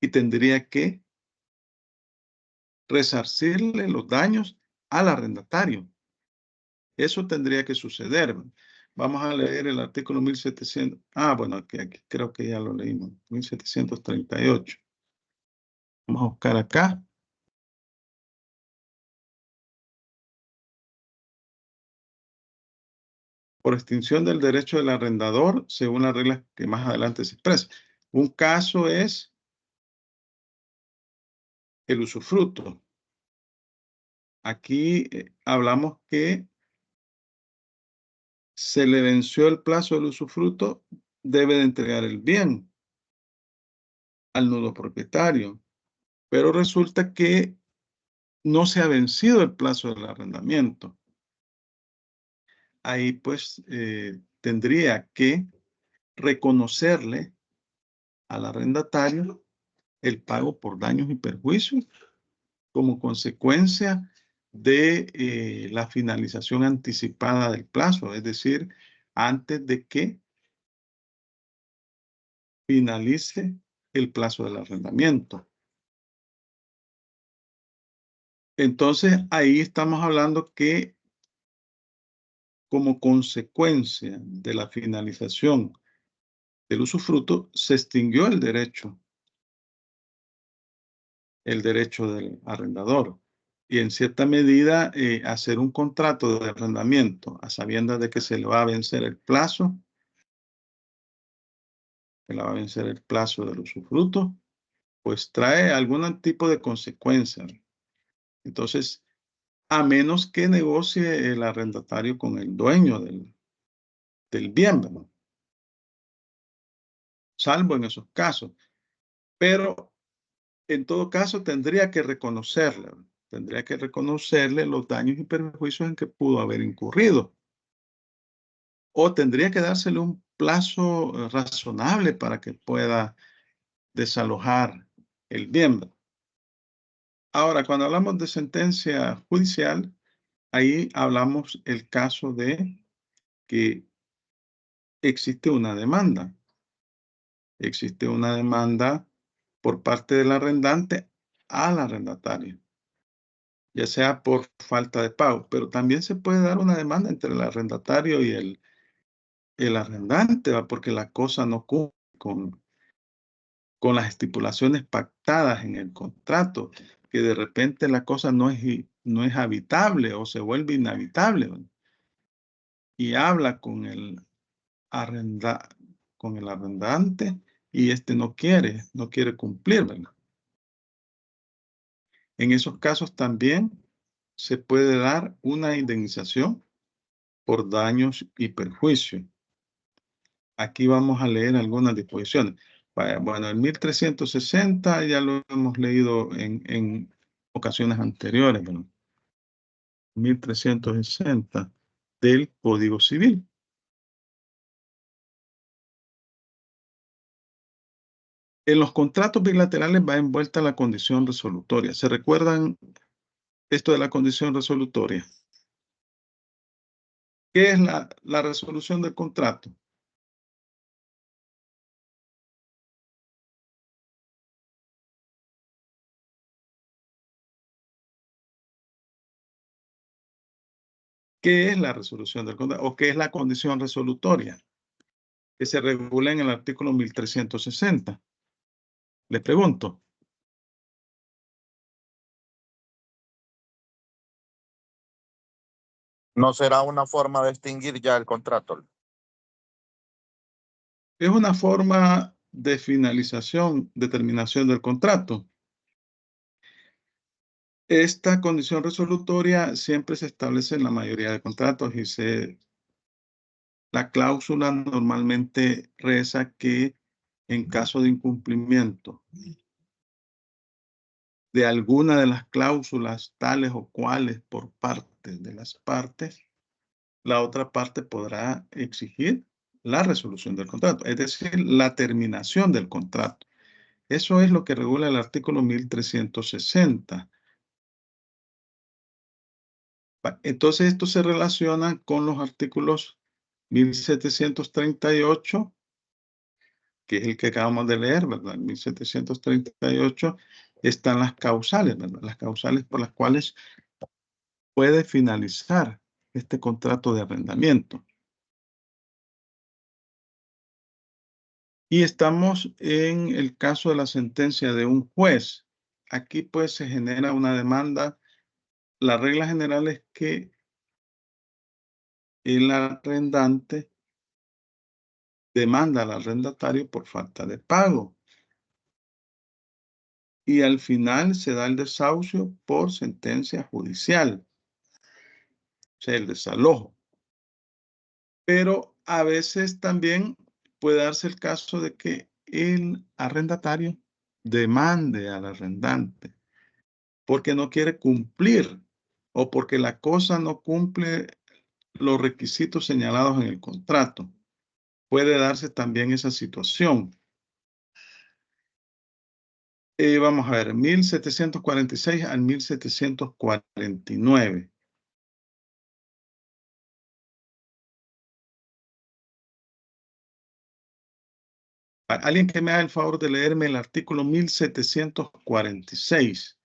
y tendría que resarcirle los daños al arrendatario. Eso tendría que suceder. Vamos a leer el artículo 1700. Bueno, aquí creo que ya lo leímos. 1738. Vamos a buscar acá. Por extinción del derecho del arrendador, según las reglas que más adelante se expresan. Un caso es el usufructo. Aquí hablamos que se le venció el plazo del usufructo, debe de entregar el bien al nudo propietario. Pero resulta que no se ha vencido el plazo del arrendamiento. Ahí pues tendría que reconocerle al arrendatario el pago por daños y perjuicios como consecuencia de la finalización anticipada del plazo, es decir, antes de que finalice el plazo del arrendamiento. Entonces, ahí estamos hablando que como consecuencia de la finalización del usufructo, se extinguió el derecho del arrendador. Y en cierta medida, hacer un contrato de arrendamiento a sabiendas de que se le va a vencer el plazo, del usufructo, pues trae algún tipo de consecuencia. Entonces, a menos que negocie el arrendatario con el dueño del bien, ¿verdad? Salvo en esos casos. Pero en todo caso tendría que reconocerle. Tendría que reconocerle los daños y perjuicios en que pudo haber incurrido. O tendría que dársele un plazo razonable para que pueda desalojar el bien. Ahora, cuando hablamos de sentencia judicial, ahí hablamos el caso de que existe una demanda. Existe una demanda por parte del arrendante al arrendatario, ya sea por falta de pago, pero también se puede dar una demanda entre el arrendatario y el arrendante, ¿va? Porque la cosa no cumple con las estipulaciones pactadas en el contrato, que de repente la cosa no es habitable o se vuelve inhabitable, ¿va? Y habla arrenda, con el arrendante y este no quiere cumplir, ¿verdad? En esos casos también se puede dar una indemnización por daños y perjuicios. Aquí vamos a leer algunas disposiciones. Bueno, el 1360 ya lo hemos leído en ocasiones anteriores, ¿verdad? 1360 del Código Civil. En los contratos bilaterales va envuelta la condición resolutoria. ¿Se recuerdan esto de la condición resolutoria? ¿Qué es la resolución del contrato? ¿Qué es la resolución del contrato? ¿O qué es la condición resolutoria? Que se regula en el artículo 1360. Le pregunto. ¿No será una forma de extinguir ya el contrato? Es una forma de finalización, determinación del contrato. Esta condición resolutoria siempre se establece en la mayoría de contratos y la cláusula normalmente reza que en caso de incumplimiento de alguna de las cláusulas tales o cuales por parte de las partes, la otra parte podrá exigir la resolución del contrato, es decir, la terminación del contrato. Eso es lo que regula el artículo 1360. Entonces, esto se relaciona con los artículos 1738, que es el que acabamos de leer, ¿verdad? En 1738 están las causales, ¿verdad? Las causales por las cuales puede finalizar este contrato de arrendamiento. Y estamos en el caso de la sentencia de un juez. Aquí pues se genera una demanda. La regla general es que el arrendante demanda al arrendatario por falta de pago. Y al final se da el desahucio por sentencia judicial, o sea, el desalojo. Pero a veces también puede darse el caso de que el arrendatario demande al arrendante porque no quiere cumplir o porque la cosa no cumple los requisitos señalados en el contrato. Puede darse también esa situación. Vamos a ver, 1746 al 1749. Alguien que me haga el favor de leerme el artículo 1746.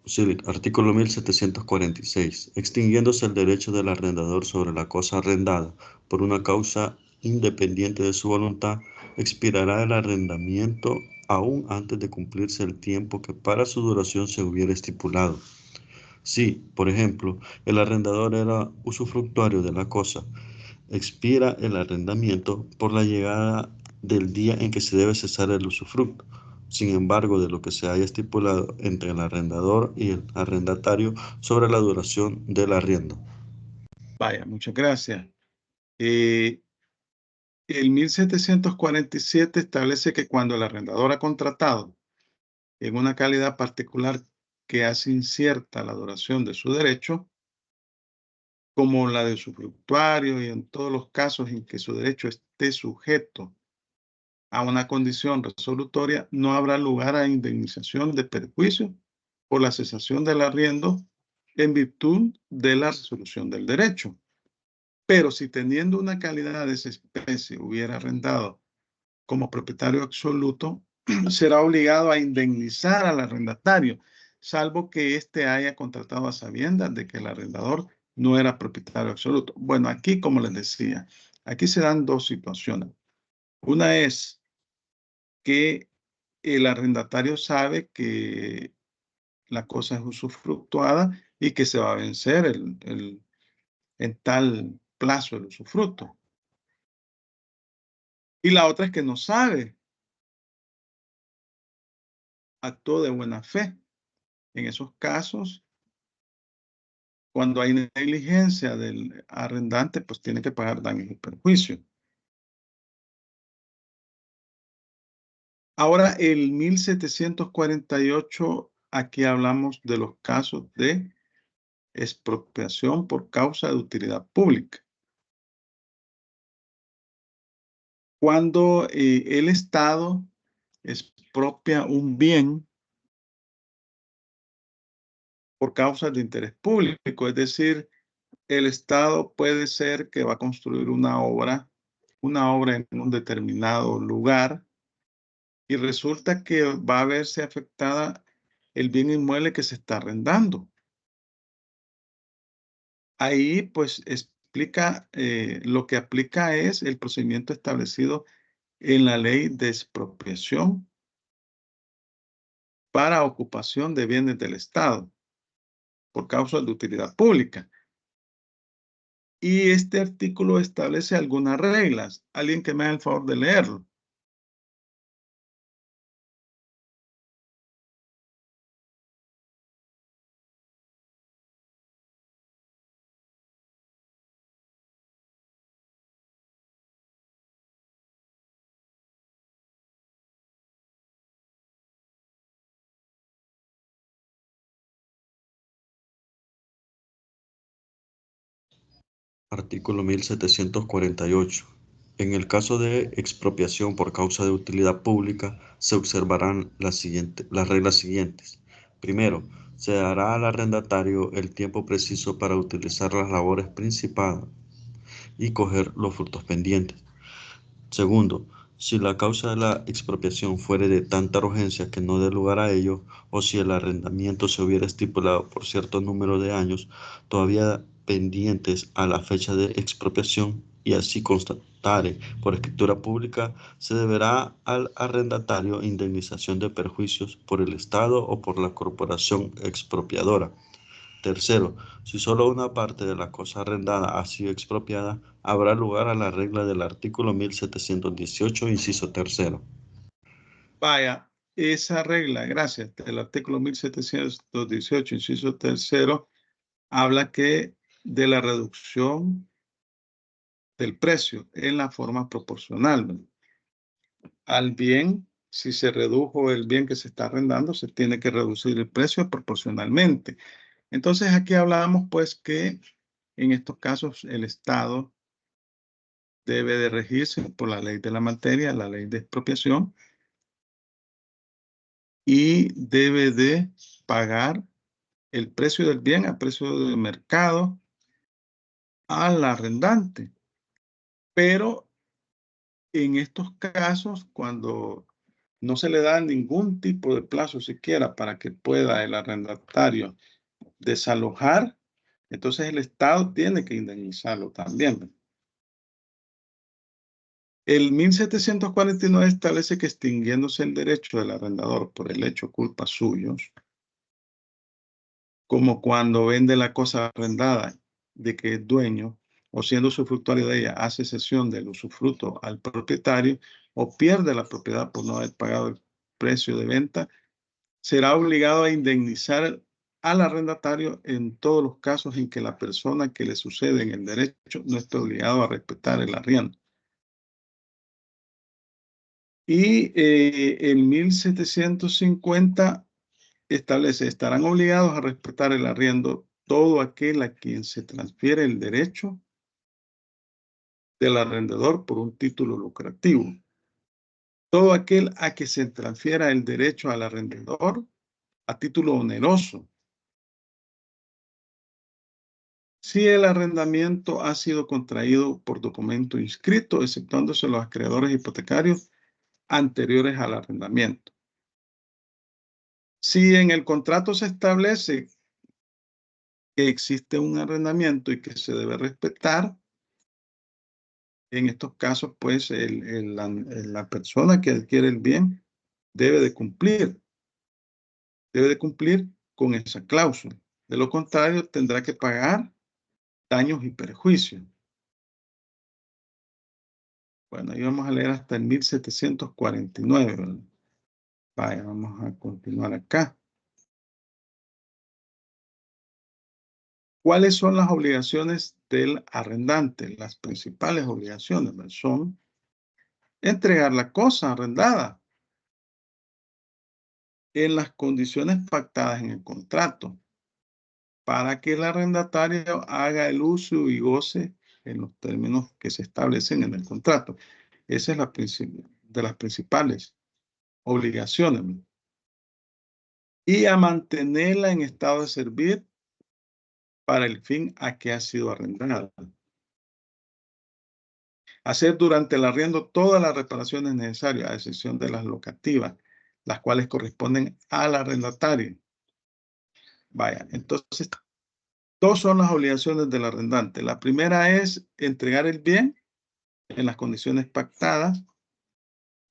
Sí, artículo 1746. Extinguiéndose el derecho del arrendador sobre la cosa arrendada por una causa independiente de su voluntad, expirará el arrendamiento aún antes de cumplirse el tiempo que para su duración se hubiera estipulado. Si, por ejemplo, el arrendador era usufructuario de la cosa, expira el arrendamiento por la llegada del día en que se debe cesar el usufructo, sin embargo, de lo que se haya estipulado entre el arrendador y el arrendatario sobre la duración del arriendo. Vaya, muchas gracias. El 1747 establece que cuando el arrendador ha contratado en una calidad particular que hace incierta la duración de su derecho, como la de usufructuario y en todos los casos en que su derecho esté sujeto a una condición resolutoria, no habrá lugar a indemnización de perjuicio por la cesación del arriendo en virtud de la resolución del derecho. Pero si teniendo una calidad de esa especie hubiera arrendado como propietario absoluto, será obligado a indemnizar al arrendatario, salvo que éste haya contratado a sabiendas de que el arrendador no era propietario absoluto. Bueno, aquí, como les decía, aquí se dan dos situaciones. Una es que el arrendatario sabe que la cosa es usufructuada y que se va a vencer en tal plazo el usufructo. Y la otra es que no sabe, actuó de buena fe. En esos casos, cuando hay negligencia del arrendante, pues tiene que pagar daños y perjuicios. Ahora, el 1748, aquí hablamos de los casos de expropiación por causa de utilidad pública. Cuando el Estado expropia un bien por causa de interés público, es decir, el Estado puede ser que va a construir una obra en un determinado lugar y resulta que va a verse afectada el bien inmueble que se está arrendando. Ahí pues explica, lo que aplica es el procedimiento establecido en la ley de expropiación para ocupación de bienes del Estado por causa de utilidad pública. Y este artículo establece algunas reglas. Alguien que me haga el favor de leerlo. Artículo 1748. En el caso de expropiación por causa de utilidad pública, se observarán las reglas siguientes. Primero, se dará al arrendatario el tiempo preciso para utilizar las labores principales y coger los frutos pendientes. Segundo, si la causa de la expropiación fuere de tanta urgencia que no dé lugar a ello, o si el arrendamiento se hubiera estipulado por cierto número de años todavía pendientes a la fecha de expropiación, y así constatare por escritura pública, se deberá al arrendatario indemnización de perjuicios por el Estado o por la corporación expropiadora. Tercero, si solo una parte de la cosa arrendada ha sido expropiada, habrá lugar a la regla del artículo 1718, inciso tercero. Vaya, esa regla, gracias, del artículo 1718, inciso tercero, habla que de la reducción del precio en la forma proporcional al bien. Si se redujo el bien que se está arrendando, se tiene que reducir el precio proporcionalmente. Entonces, aquí hablábamos pues que en estos casos el Estado debe de regirse por la ley de la materia, la ley de expropiación, y debe de pagar el precio del bien a precio de mercado al arrendante. Pero en estos casos, cuando no se le da ningún tipo de plazo siquiera para que pueda el arrendatario desalojar, entonces el Estado tiene que indemnizarlo también. El 1749 establece que extinguiéndose el derecho del arrendador por el hecho culpa suyos, como cuando vende la cosa arrendada de que es dueño, o siendo usufructuario de ella, hace cesión del usufructo al propietario, o pierde la propiedad por no haber pagado el precio de venta, será obligado a indemnizar al arrendatario en todos los casos en que la persona que le sucede en el derecho no esté obligado a respetar el arriendo. Y el 1750 establece, estarán obligados a respetar el arriendo todo aquel a quien se transfiere el derecho del arrendador por un título lucrativo. Todo aquel a que se transfiera el derecho al arrendador a título oneroso. Si el arrendamiento ha sido contraído por documento inscrito, exceptuándose los acreedores hipotecarios anteriores al arrendamiento. Si en el contrato se establece que existe un arrendamiento y que se debe respetar, en estos casos, pues, la persona que adquiere el bien debe de cumplir con esa cláusula. De lo contrario, tendrá que pagar daños y perjuicios. Bueno, ahí vamos a leer hasta el 1749, ¿verdad? Vaya, vamos a continuar acá. ¿Cuáles son las obligaciones del arrendante? Las principales obligaciones, ¿verdad? Son entregar la cosa arrendada en las condiciones pactadas en el contrato para que el arrendatario haga el uso y goce en los términos que se establecen en el contrato. Esa es la de las principales obligaciones, ¿verdad? Y a mantenerla en estado de servir para el fin a que ha sido arrendada. Hacer durante el arriendo todas las reparaciones necesarias, a excepción de las locativas, las cuales corresponden al arrendatario. Vaya, entonces, dos son las obligaciones del arrendante. La primera es entregar el bien en las condiciones pactadas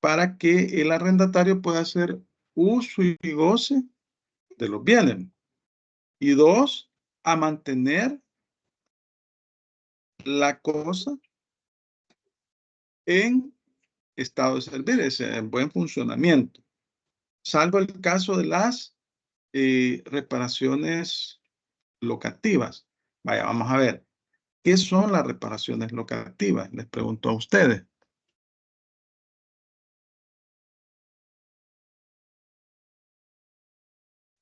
para que el arrendatario pueda hacer uso y goce de los bienes. Y dos, a mantener la cosa en estado de servir, en buen funcionamiento, salvo el caso de las reparaciones locativas. Vaya, vamos a ver. ¿Qué son las reparaciones locativas? Les pregunto a ustedes.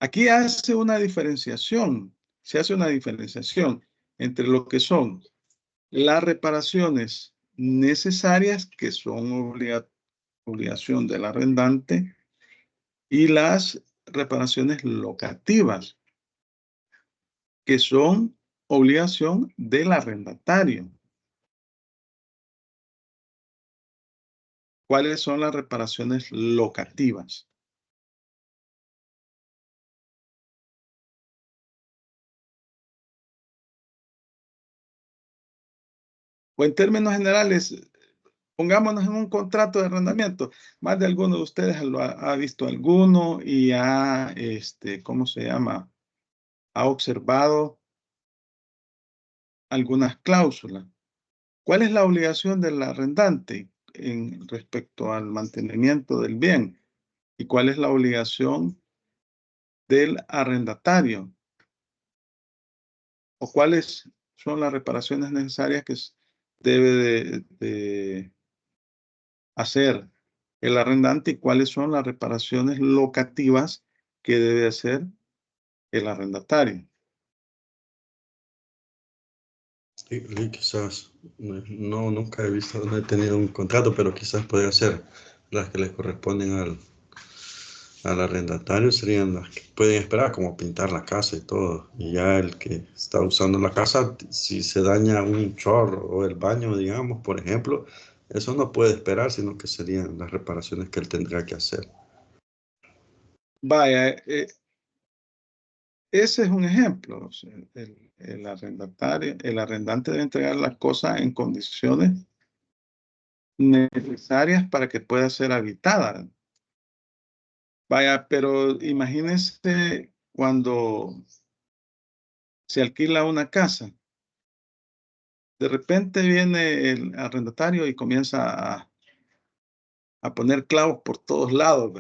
Aquí se hace una diferenciación entre lo que son las reparaciones necesarias, que son obligación del arrendante, y las reparaciones locativas, que son obligación del arrendatario. ¿Cuáles son las reparaciones locativas? O en términos generales, pongámonos en un contrato de arrendamiento. Más de alguno de ustedes lo ha visto alguno y ha, ¿cómo se llama? Ha observado algunas cláusulas. ¿Cuál es la obligación del arrendante en respecto al mantenimiento del bien? ¿Y cuál es la obligación del arrendatario? ¿O cuáles son las reparaciones necesarias que debe de hacer el arrendante y cuáles son las reparaciones locativas que debe hacer el arrendatario? Sí, quizás, nunca he visto, no he tenido un contrato, pero quizás podría ser las que les corresponden al arrendatario, serían las que pueden esperar, como pintar la casa y todo. Y ya el que está usando la casa, si se daña un chorro o el baño, digamos, por ejemplo, eso no puede esperar, sino que serían las reparaciones que él tendrá que hacer. Vaya, ese es un ejemplo. O sea, el arrendante debe entregar las cosas en condiciones necesarias para que pueda ser habitada. Vaya, pero imagínense cuando se alquila una casa. De repente viene el arrendatario y comienza a poner clavos por todos lados.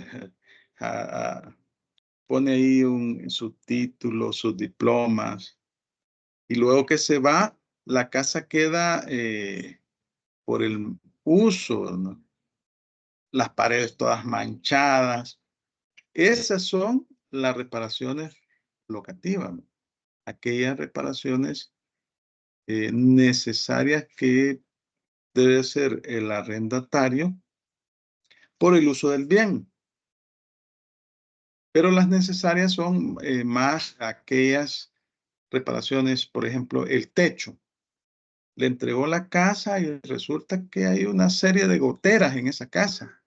pone ahí un subtítulo, sus diplomas, y luego que se va, la casa queda por el uso, ¿no? Las paredes todas manchadas. Esas son las reparaciones locativas, ¿no? Aquellas reparaciones necesarias que debe ser el arrendatario por el uso del bien. Pero las necesarias son más aquellas reparaciones, por ejemplo, el techo. Le entregó la casa y resulta que hay una serie de goteras en esa casa.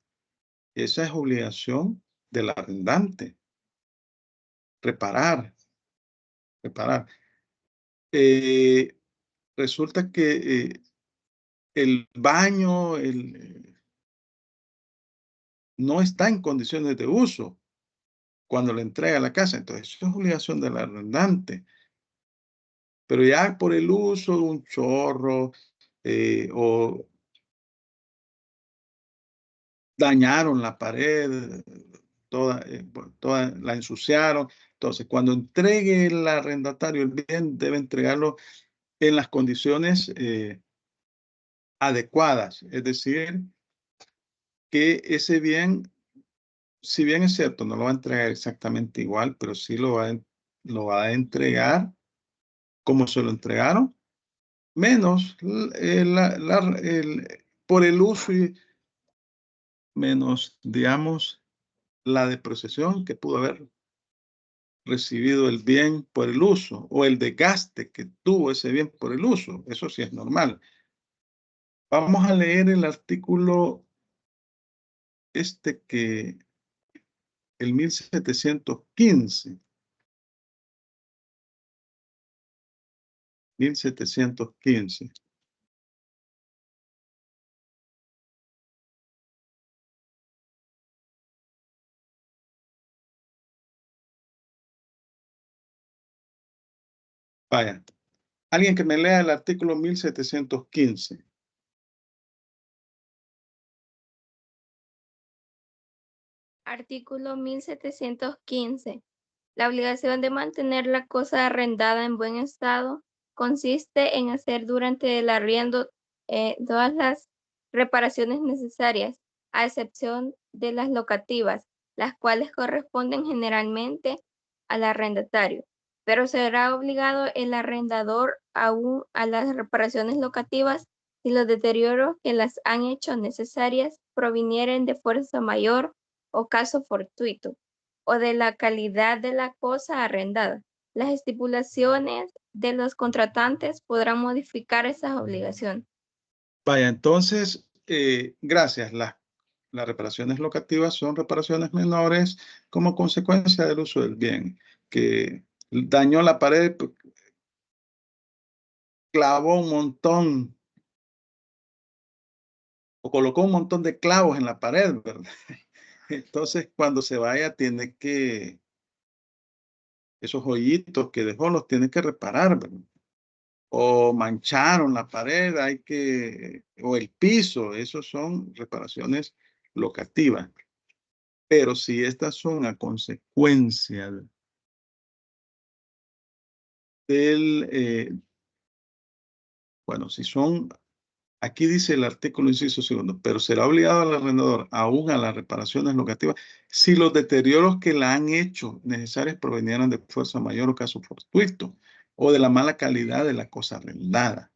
Esa es obligación del arrendante. Reparar. Resulta que el baño no está en condiciones de uso cuando le entrega la casa. Entonces, eso es obligación del arrendante. Pero ya por el uso de un chorro o dañaron la pared, toda la ensuciaron. Entonces, cuando entregue el arrendatario el bien, debe entregarlo en las condiciones adecuadas. Es decir, que ese bien, si bien es cierto, no lo va a entregar exactamente igual, pero sí lo va a entregar como se lo entregaron, menos por el uso y menos, digamos, la depreciación que pudo haber recibido el bien por el uso o el desgaste que tuvo ese bien por el uso. Eso sí es normal. Vamos a leer el artículo que el 1715. 1715. Vaya, alguien que me lea el artículo 1715. Artículo 1715. La obligación de mantener la cosa arrendada en buen estado consiste en hacer durante el arriendo todas las reparaciones necesarias, a excepción de las locativas, las cuales corresponden generalmente al arrendatario, pero será obligado el arrendador aún a las reparaciones locativas si los deterioros que las han hecho necesarias provinieren de fuerza mayor o caso fortuito, o de la calidad de la cosa arrendada. Las estipulaciones de los contratantes podrán modificar esas obligaciones. Vaya, entonces, gracias. Las reparaciones locativas son reparaciones menores como consecuencia del uso del bien, que dañó la pared, clavó un montón o colocó un montón de clavos en la pared, ¿verdad? Entonces, cuando se vaya, tiene que, esos hoyitos que dejó los tiene que reparar, ¿verdad? O mancharon la pared, o el piso, esos son reparaciones locativas. Pero si estas son a consecuencia bueno, si son, aquí dice el artículo inciso segundo, pero será obligado al arrendador aún a las reparaciones locativas si los deterioros que la han hecho necesarios provenieran de fuerza mayor o caso fortuito o de la mala calidad de la cosa arrendada.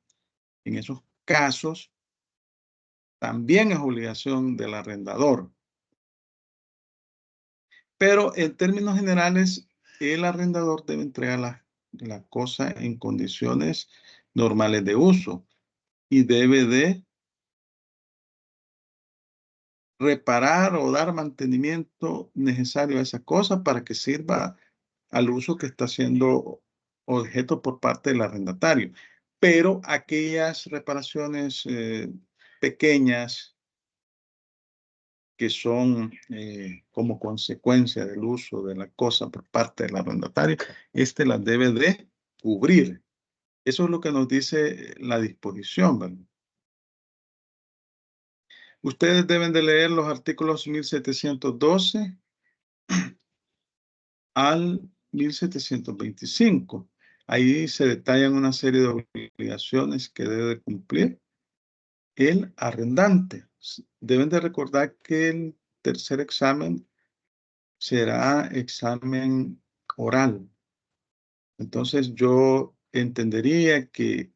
En esos casos, también es obligación del arrendador. Pero en términos generales, el arrendador debe entregar la cosa en condiciones normales de uso y debe de reparar o dar mantenimiento necesario a esa cosa para que sirva al uso que está siendo objeto por parte del arrendatario. Pero aquellas reparaciones pequeñas que son como consecuencia del uso de la cosa por parte del arrendatario, las debe de cubrir. Eso es lo que nos dice la disposición, ¿verdad? Ustedes deben de leer los artículos 1712 al 1725. Ahí se detallan una serie de obligaciones que debe cumplir el arrendante. Deben de recordar que el tercer examen será examen oral. Entonces yo entendería que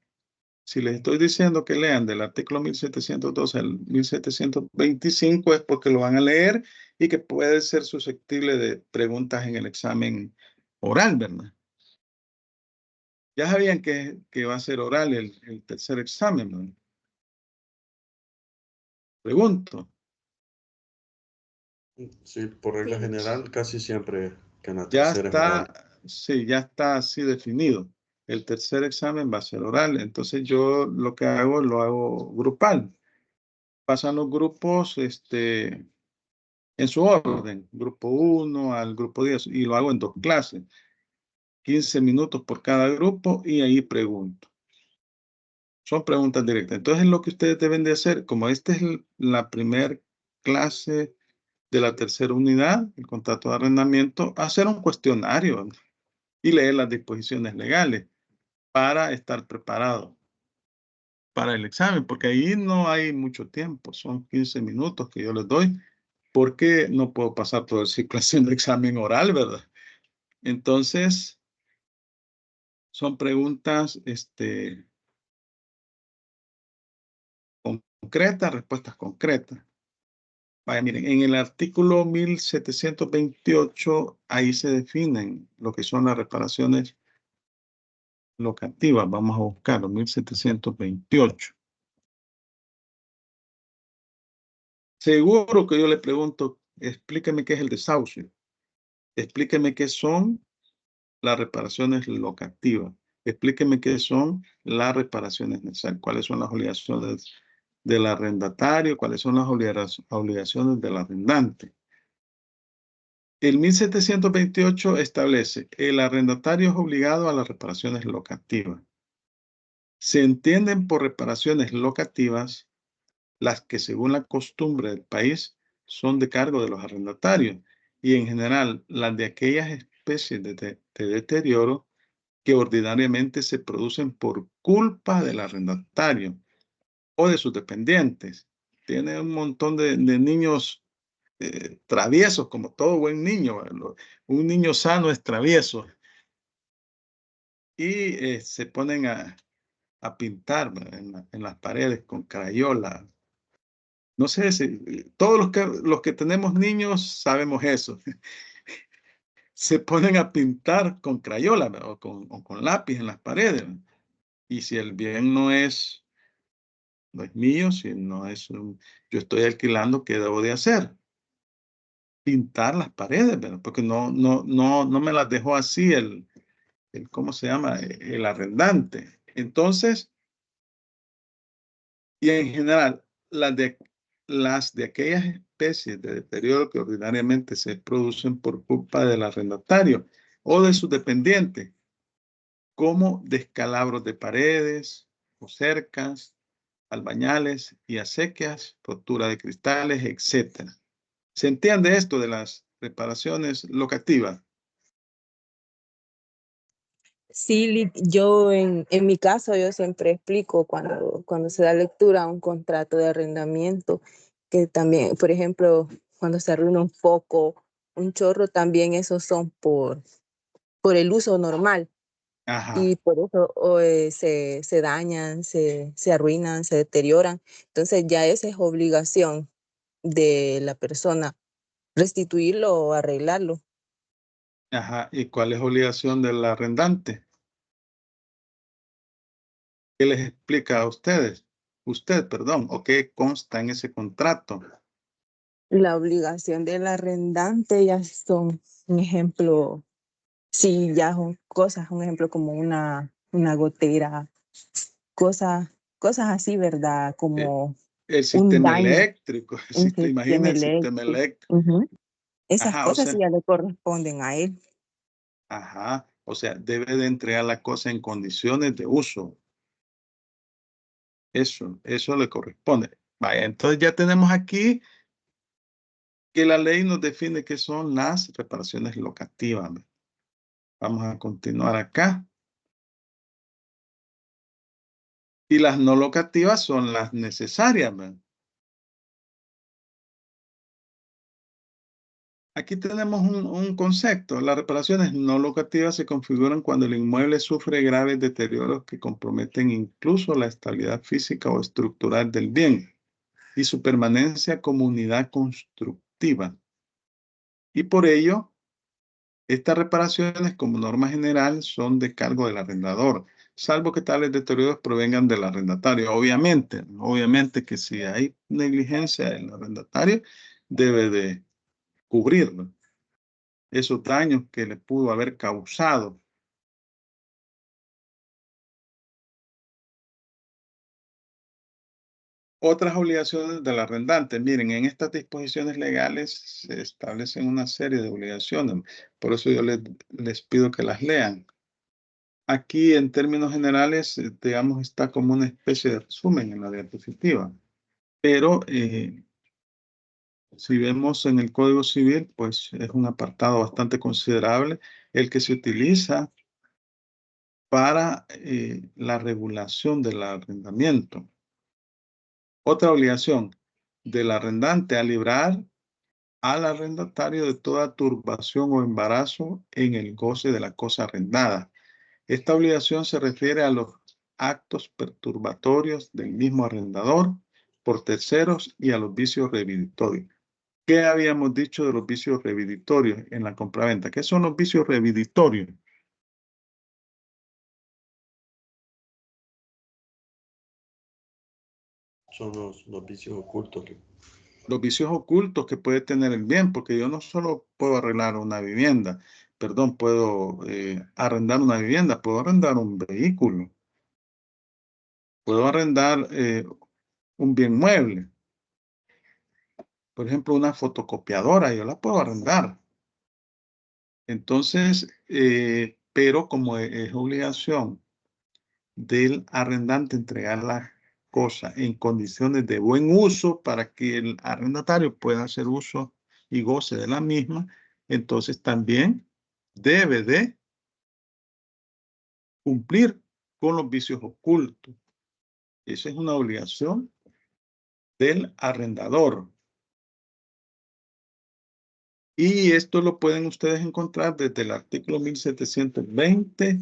si les estoy diciendo que lean del artículo 1712 al 1725 es porque lo van a leer y que puede ser susceptible de preguntas en el examen oral, ¿verdad? Ya sabían que va a ser oral el tercer examen, ¿verdad? Pregunto. Sí, por regla Sí. general, casi siempre que en la Ya tercera es oral. está, sí, ya está así definido. El tercer examen va a ser oral. Entonces yo lo que hago, lo hago grupal. Pasan los grupos en su orden, grupo 1 al grupo 10, y lo hago en 2 clases. 15 minutos por cada grupo y ahí pregunto. Son preguntas directas. Entonces lo que ustedes deben de hacer, como esta es la primera clase de la tercera unidad, el contrato de arrendamiento, hacer un cuestionario y leer las disposiciones legales para estar preparado para el examen, porque ahí no hay mucho tiempo, son 15 minutos que yo les doy, porque no puedo pasar todo el ciclo haciendo examen oral, ¿verdad? Entonces, son preguntas concretas, respuestas concretas. Vaya, miren, en el artículo 1728, ahí se definen lo que son las reparaciones locativas. Vamos a buscarlo, 1728. Seguro que yo le pregunto, explíqueme qué es el desahucio. Explíqueme qué son las reparaciones locativas. Explíqueme qué son las reparaciones necesarias. ¿Cuáles son las obligaciones del arrendatario? ¿Cuáles son las obligaciones del arrendante? El 1728 establece, el arrendatario es obligado a las reparaciones locativas. Se entienden por reparaciones locativas las que según la costumbre del país son de cargo de los arrendatarios y en general las de aquellas especies de deterioro que ordinariamente se producen por culpa del arrendatario o de sus dependientes. Tiene un montón de niños traviesos, como todo buen niño. Un niño sano es travieso. Y se ponen a pintar en las paredes con crayola. No sé si todos los que tenemos niños sabemos eso. Se ponen a pintar con crayola, ¿verdad? O con lápiz en las paredes. Y si el bien no es mío, si no es yo estoy alquilando, ¿qué debo de hacer? Pintar las paredes, ¿verdad? Porque no me las dejó así ¿cómo se llama? El arrendante. Entonces, y en general, las de aquellas especies de deterioro que ordinariamente se producen por culpa del arrendatario o de sus dependientes, como descalabros de paredes o cercas, albañales y acequias, rotura de cristales, etc. ¿Se entiende esto de las reparaciones locativas? Sí, yo en mi caso, yo siempre explico cuando se da lectura a un contrato de arrendamiento, que también, por ejemplo, cuando se arruina un foco, un chorro, también esos son por el uso normal. Ajá. Y por eso se dañan, se arruinan, se deterioran. Entonces ya esa es obligación de la persona, restituirlo o arreglarlo. Ajá. ¿Y cuál es obligación del arrendante? ¿Qué les explica a ustedes? Usted, perdón, o qué consta en ese contrato. La obligación del arrendante ya son, un ejemplo, sí, ya son cosas, un ejemplo como una gotera, cosas así, ¿verdad? El, Como el un sistema daño eléctrico, en sistema imagina el sistema eléctrico. eléctrico. Ujú. Esas Ajá, o cosas sí sea, ya le corresponden a él. ajá, o sea, debe de entregar la cosa en condiciones de uso. Eso le corresponde. Vaya, entonces ya tenemos aquí que la ley nos define qué son las reparaciones locativas. Vamos a continuar acá. Y las no locativas son las necesarias. Aquí tenemos un concepto. Las reparaciones no locativas se configuran cuando el inmueble sufre graves deterioros que comprometen incluso la estabilidad física o estructural del bien y su permanencia como unidad constructiva. Y por ello, estas reparaciones, como norma general, son de cargo del arrendador, salvo que tales deterioros provengan del arrendatario. Obviamente que si hay negligencia del arrendatario, debe de cubrirlo. Esos daños que le pudo haber causado. Otras obligaciones del arrendante. Miren, en estas disposiciones legales se establecen una serie de obligaciones. Por eso yo les pido que las lean. Aquí, en términos generales, digamos, está como una especie de resumen en la diapositiva. Pero si vemos en el Código Civil, pues es un apartado bastante considerable el que se utiliza para la regulación del arrendamiento. Otra obligación del arrendante a librar al arrendatario de toda turbación o embarazo en el goce de la cosa arrendada. Esta obligación se refiere a los actos perturbatorios del mismo arrendador por terceros y a los vicios reviditorios. ¿Qué habíamos dicho de los vicios reviditorios en la compraventa? ¿Qué son los vicios reviditorios? Son los vicios ocultos que Los vicios ocultos que puede tener el bien, porque yo no solo puedo arreglar una vivienda, perdón, puedo arrendar una vivienda, puedo arrendar un vehículo, puedo arrendar un bien mueble. Por ejemplo, una fotocopiadora, yo la puedo arrendar. Entonces, pero como es obligación del arrendante entregar la cosa en condiciones de buen uso para que el arrendatario pueda hacer uso y goce de la misma, entonces también debe de cumplir con los vicios ocultos. Esa es una obligación del arrendador. Y esto lo pueden ustedes encontrar desde el artículo 1720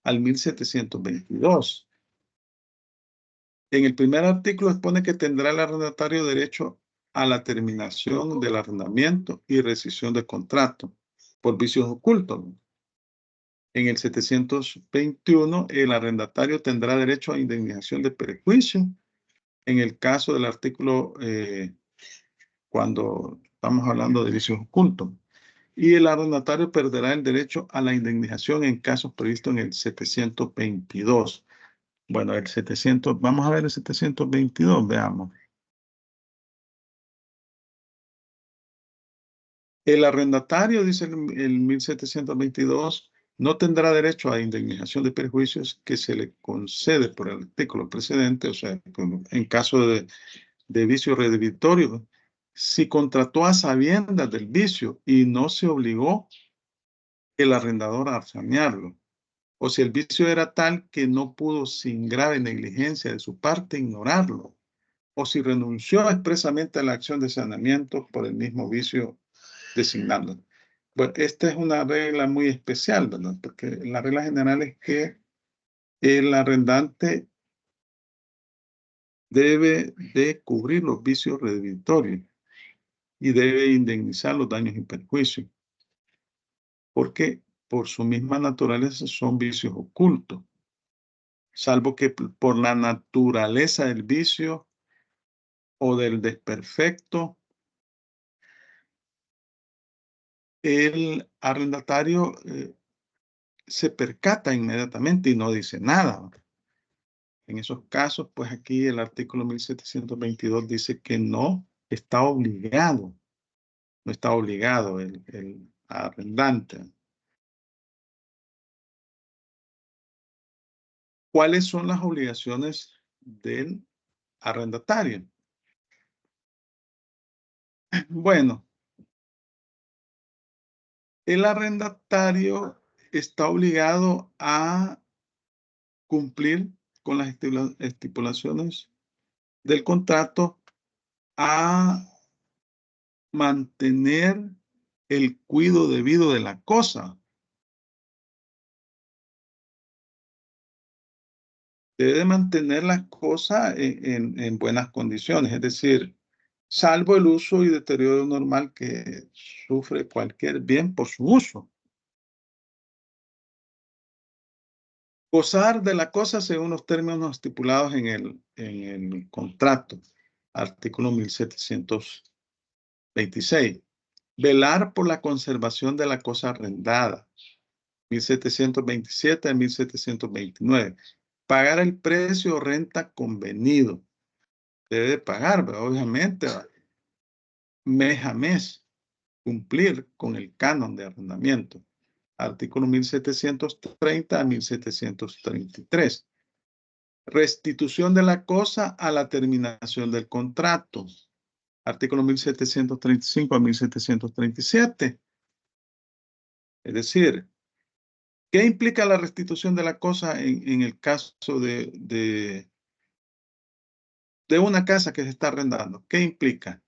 al 1722. En el primer artículo expone que tendrá el arrendatario derecho a la terminación del arrendamiento y rescisión de contrato por vicios ocultos. En el 721, el arrendatario tendrá derecho a indemnización de perjuicio. En el caso del artículo, cuando estamos hablando de vicios ocultos. Y el arrendatario perderá el derecho a la indemnización en casos previstos en el 722. Bueno, el 700, vamos a ver el 722, veamos. El arrendatario, dice el 1722, no tendrá derecho a indemnización de perjuicios que se le concede por el artículo precedente, o sea, en caso de vicio redivitorio, si contrató a sabiendas del vicio y no se obligó el arrendador a sanearlo, o si el vicio era tal que no pudo sin grave negligencia de su parte ignorarlo, o si renunció expresamente a la acción de saneamiento por el mismo vicio designado. Bueno, esta es una regla muy especial, ¿verdad? Porque la regla general es que el arrendante debe de cubrir los vicios redvitorios y debe indemnizar los daños y perjuicios, porque por su misma naturaleza son vicios ocultos, salvo que por la naturaleza del vicio o del desperfecto, el arrendatario se percata inmediatamente y no dice nada. En esos casos, pues aquí el artículo 1722 dice que no está obligado, no está obligado el arrendante. ¿Cuáles son las obligaciones del arrendatario? Bueno, El arrendatario está obligado a cumplir con las estipulaciones del contrato, a mantener el cuidado debido de la cosa. Debe mantener las cosas en buenas condiciones, es decir, salvo el uso y deterioro normal que sufre cualquier bien por su uso. Gozar de la cosa según los términos estipulados en el contrato, artículo 1726. Velar por la conservación de la cosa arrendada, 1727 a 1729. Pagar el precio o renta convenido. Debe pagar, ¿verdad? Obviamente, mes a mes, cumplir con el canon de arrendamiento. Artículo 1730 a 1733. Restitución de la cosa a la terminación del contrato. Artículo 1735 a 1737. Es decir, ¿qué implica la restitución de la cosa en el caso de una casa que se está arrendando? ¿Qué implica?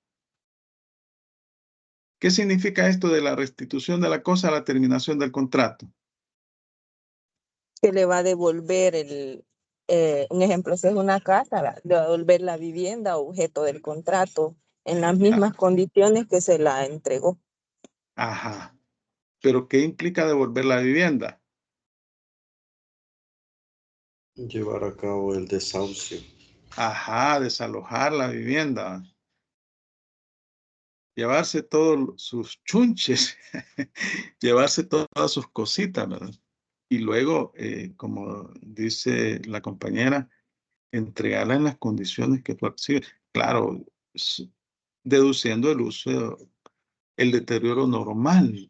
¿Qué significa esto de la restitución de la cosa a la terminación del contrato? Que le va a devolver un ejemplo, si es una casa, le va a devolver la vivienda objeto del contrato en las mismas condiciones que se la entregó. Ajá. ¿Pero qué implica devolver la vivienda? Llevar a cabo el desahucio. Ajá, desalojar la vivienda. Llevarse todos sus chunches, llevarse todas sus cositas, ¿verdad? Y luego, como dice la compañera, entregarla en las condiciones que tú exhibes. Claro, deduciendo el uso, el deterioro normal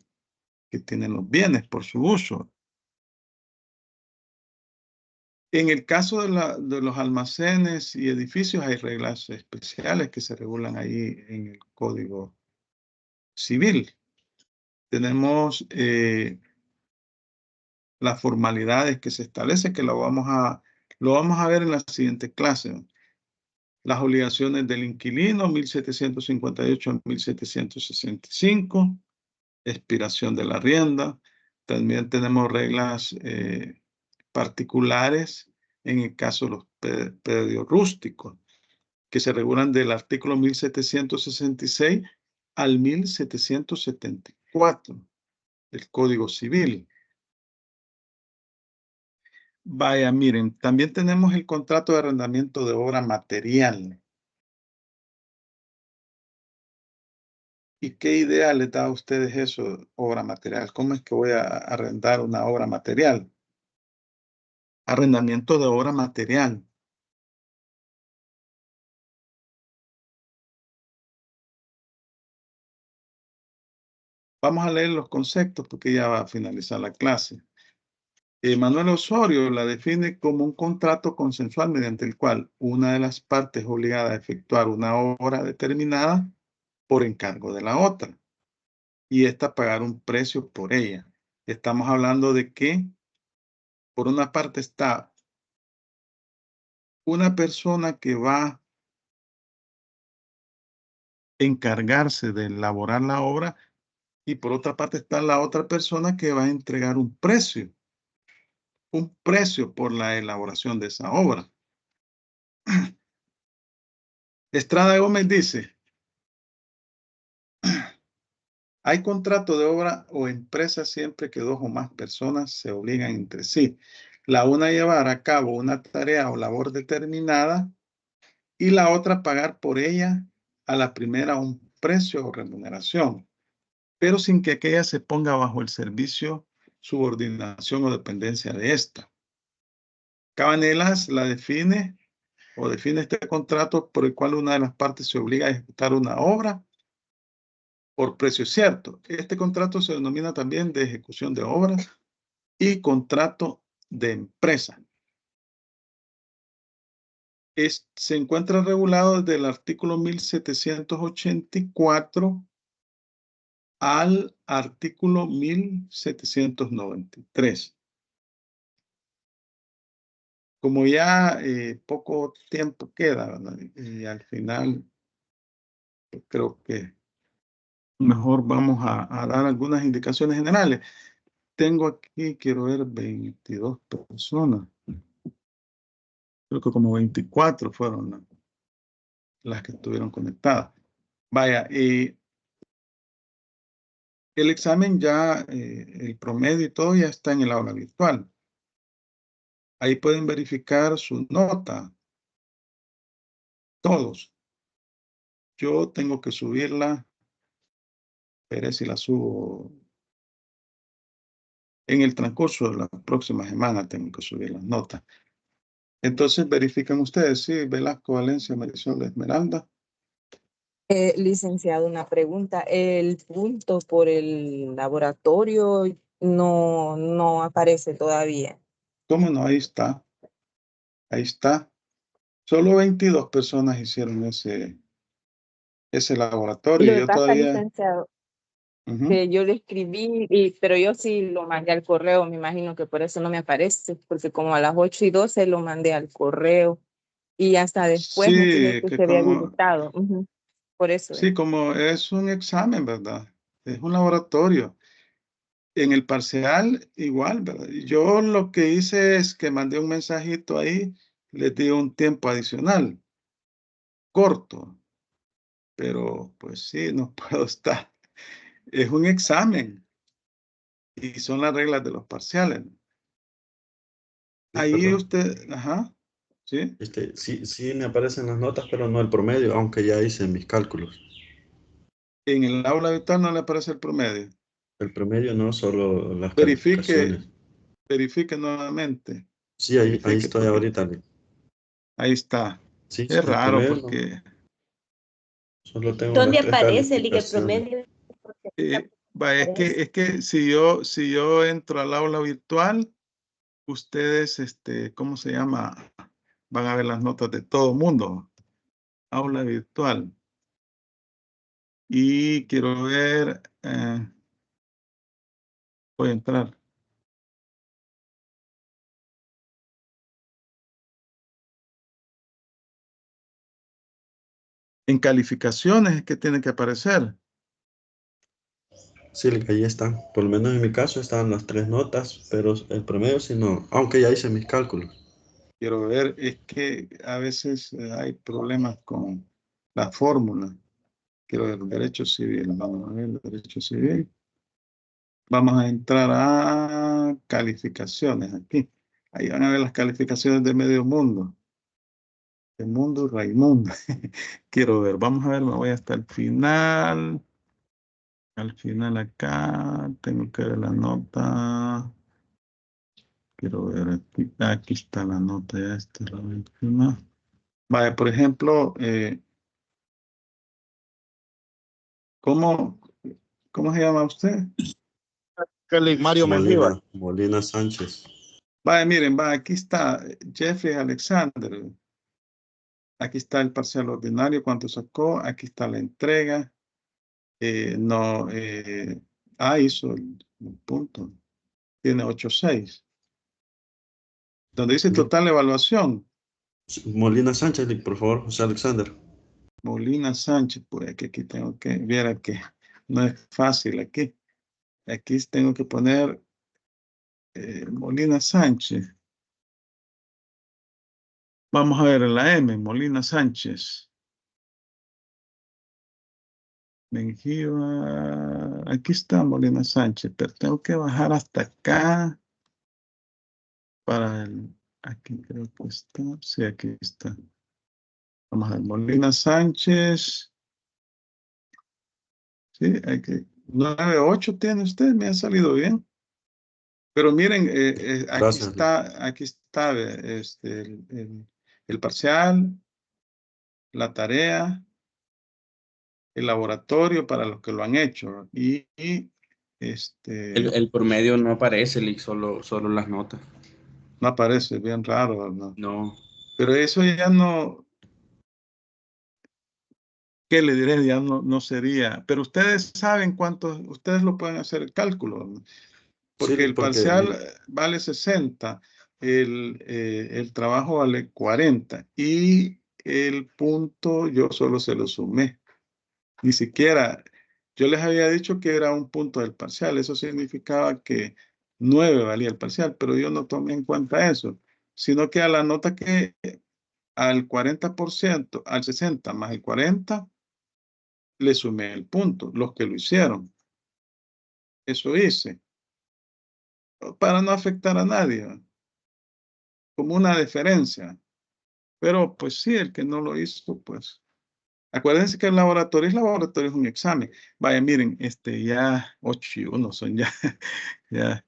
que tienen los bienes por su uso. En el caso de los almacenes y edificios hay reglas especiales que se regulan ahí en el Código Civil. Tenemos las formalidades que se establecen, que lo vamos a ver en la siguiente clase. Las obligaciones del inquilino, 1758 a 1765, expiración de la rienda. También tenemos reglas particulares en el caso de los predios rústicos, que se regulan del artículo 1766 al 1774 del Código Civil. Vaya, miren, también tenemos el contrato de arrendamiento de obra material. ¿Y qué idea les da a ustedes eso, obra material? ¿Cómo es que voy a arrendar una obra material? Arrendamiento de obra material. Vamos a leer los conceptos porque ya va a finalizar la clase. Manuel Osorio la define como un contrato consensual mediante el cual una de las partes es obligada a efectuar una obra determinada por encargo de la otra y ésta pagar un precio por ella. Estamos hablando de que por una parte está una persona que va a encargarse de elaborar la obra y por otra parte está la otra persona que va a entregar un precio por la elaboración de esa obra. Estrada Gómez dice, hay contrato de obra o empresa siempre que dos o más personas se obligan entre sí. La una a llevar a cabo una tarea o labor determinada y la otra pagar por ella a la primera un precio o remuneración, pero sin que aquella se ponga bajo el servicio, subordinación o dependencia de esta. Cabanelas la define este contrato por el cual una de las partes se obliga a ejecutar una obra por precio cierto. Este contrato se denomina también de ejecución de obras y contrato de empresa. Se encuentra regulado desde el artículo 1784 al artículo 1793. Como ya poco tiempo queda, ¿verdad? Y al final yo creo que mejor vamos a dar algunas indicaciones generales. Tengo aquí, quiero ver, 22 personas. Creo que como 24 fueron las que estuvieron conectadas. Vaya, el examen ya, el promedio y todo ya está en el aula virtual. Ahí pueden verificar su nota. Todos. Yo tengo que subirla. Veré si la subo en el transcurso de la próxima semana. Tengo que subir las notas. Entonces verifican ustedes, sí, Velasco, Valencia, Marisol, Esmeralda. Licenciado, una pregunta. El punto por el laboratorio no aparece todavía. ¿Cómo no? Ahí está. Ahí está. Solo 22 personas hicieron ese laboratorio. Lo que Yo pasa, todavía. licenciado, Ujú. que yo le escribí, pero yo sí lo mandé al correo, me imagino que por eso no me aparece, porque como a las 8:12 lo mandé al correo y hasta después me fijé Sí, que que se había como, habilitado. Ujú, por eso es. sí, como es un examen, ¿verdad? Es un laboratorio. En el parcial, igual, ¿verdad? Yo lo que hice es que mandé un mensajito ahí, les di un tiempo adicional, corto, pero pues sí, no puedo estar. Es un examen y son las reglas de los parciales. Sí, Ahí perdón. usted, ajá, sí. Sí me aparecen las notas, pero no el promedio, aunque ya hice mis cálculos. En el aula virtual no le aparece el promedio. El promedio no, solo las Verifique, calificaciones. verifique nuevamente. Sí, ahí Verifique estoy porque ahorita. ahí está. Sí, Es el raro promedio no, porque solo tengo las ¿Dónde tres aparece el calificaciones. promedio? Porque vaya, aparece. es que si yo entro al aula virtual, ustedes, ¿cómo se llama? Van a ver las notas de todo mundo. Aula virtual. Y quiero ver, voy a entrar. En calificaciones es que tiene que aparecer. Sí, ahí están. Por lo menos en mi caso están las tres notas, pero el promedio sí no, aunque ya hice mis cálculos. Quiero ver, es que a veces hay problemas con la fórmula. Quiero ver, derecho civil. Vamos a ver, derecho civil. Vamos a entrar a calificaciones aquí. Ahí van a ver las calificaciones de medio mundo. De mundo y Raimundo. Quiero ver, vamos a ver, me voy hasta el final. Al final acá tengo que ver la nota. Quiero ver aquí. Aquí está la nota, ya está la última. Vale, por ejemplo, ¿cómo, cómo se llama usted? Mario Mengíbar. Molina Sánchez. Vale, miren, va, aquí está Jeffrey Alexander. Aquí está el parcial ordinario, cuánto sacó. Aquí está la entrega. No, hizo el punto. Tiene 8.6. Donde dice total evaluación, Molina Sánchez, por favor, José Alexander. Molina Sánchez, pues que aquí tengo que, viera que no es fácil aquí. Aquí tengo que poner Molina Sánchez. Vamos a ver la M, Molina Sánchez. Mengíbar, aquí está Molina Sánchez, pero tengo que bajar hasta acá para el, aquí creo que está, sí, aquí está. Vamos a ver, Molina Sánchez, sí, hay que, 9.8 tiene usted, me ha salido bien. Pero miren, Gracias. aquí está el parcial, la tarea, el laboratorio para los que lo han hecho. El promedio no aparece, Lick, solo las notas. No aparece, bien raro, ¿no? No. Pero eso ya no, ¿qué le diré? Ya no sería. Pero ustedes saben cuántos, ustedes lo pueden hacer el cálculo, ¿no? Porque Sí, el parcial vale 60, el trabajo vale 40 y el punto yo solo se lo sumé. Ni siquiera, yo les había dicho que era un punto del parcial, eso significaba que 9 valía el parcial, pero yo no tomé en cuenta eso, sino que a la nota que al 40%, al 60 más el 40, le sumé el punto, los que lo hicieron. Eso hice, para no afectar a nadie, ¿no? Como una deferencia. Pero pues sí, el que no lo hizo, pues. Acuérdense que el laboratorio es un examen. Vaya, miren, ya 8:01 son ya, ya.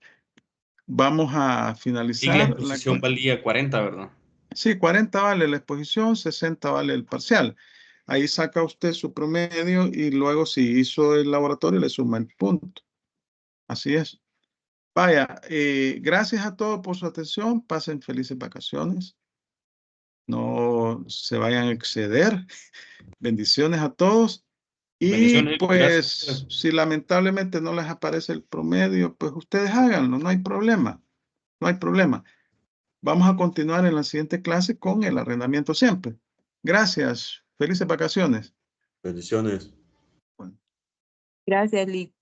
Vamos a Y la finalizar. exposición valía 40, ¿verdad? Sí, 40 vale la exposición, 60 vale el parcial. Ahí saca usted su promedio y luego si hizo el laboratorio le suma el punto. Así es. Vaya, gracias a todos por su atención. Pasen felices vacaciones. No se vayan a exceder. Bendiciones a todos. Y Bendiciones, pues, gracias. si lamentablemente no les aparece el promedio, pues ustedes háganlo, no hay problema. No hay problema. Vamos a continuar en la siguiente clase con el arrendamiento siempre. Gracias. Felices vacaciones. bendiciones. Bueno. Gracias, Lick.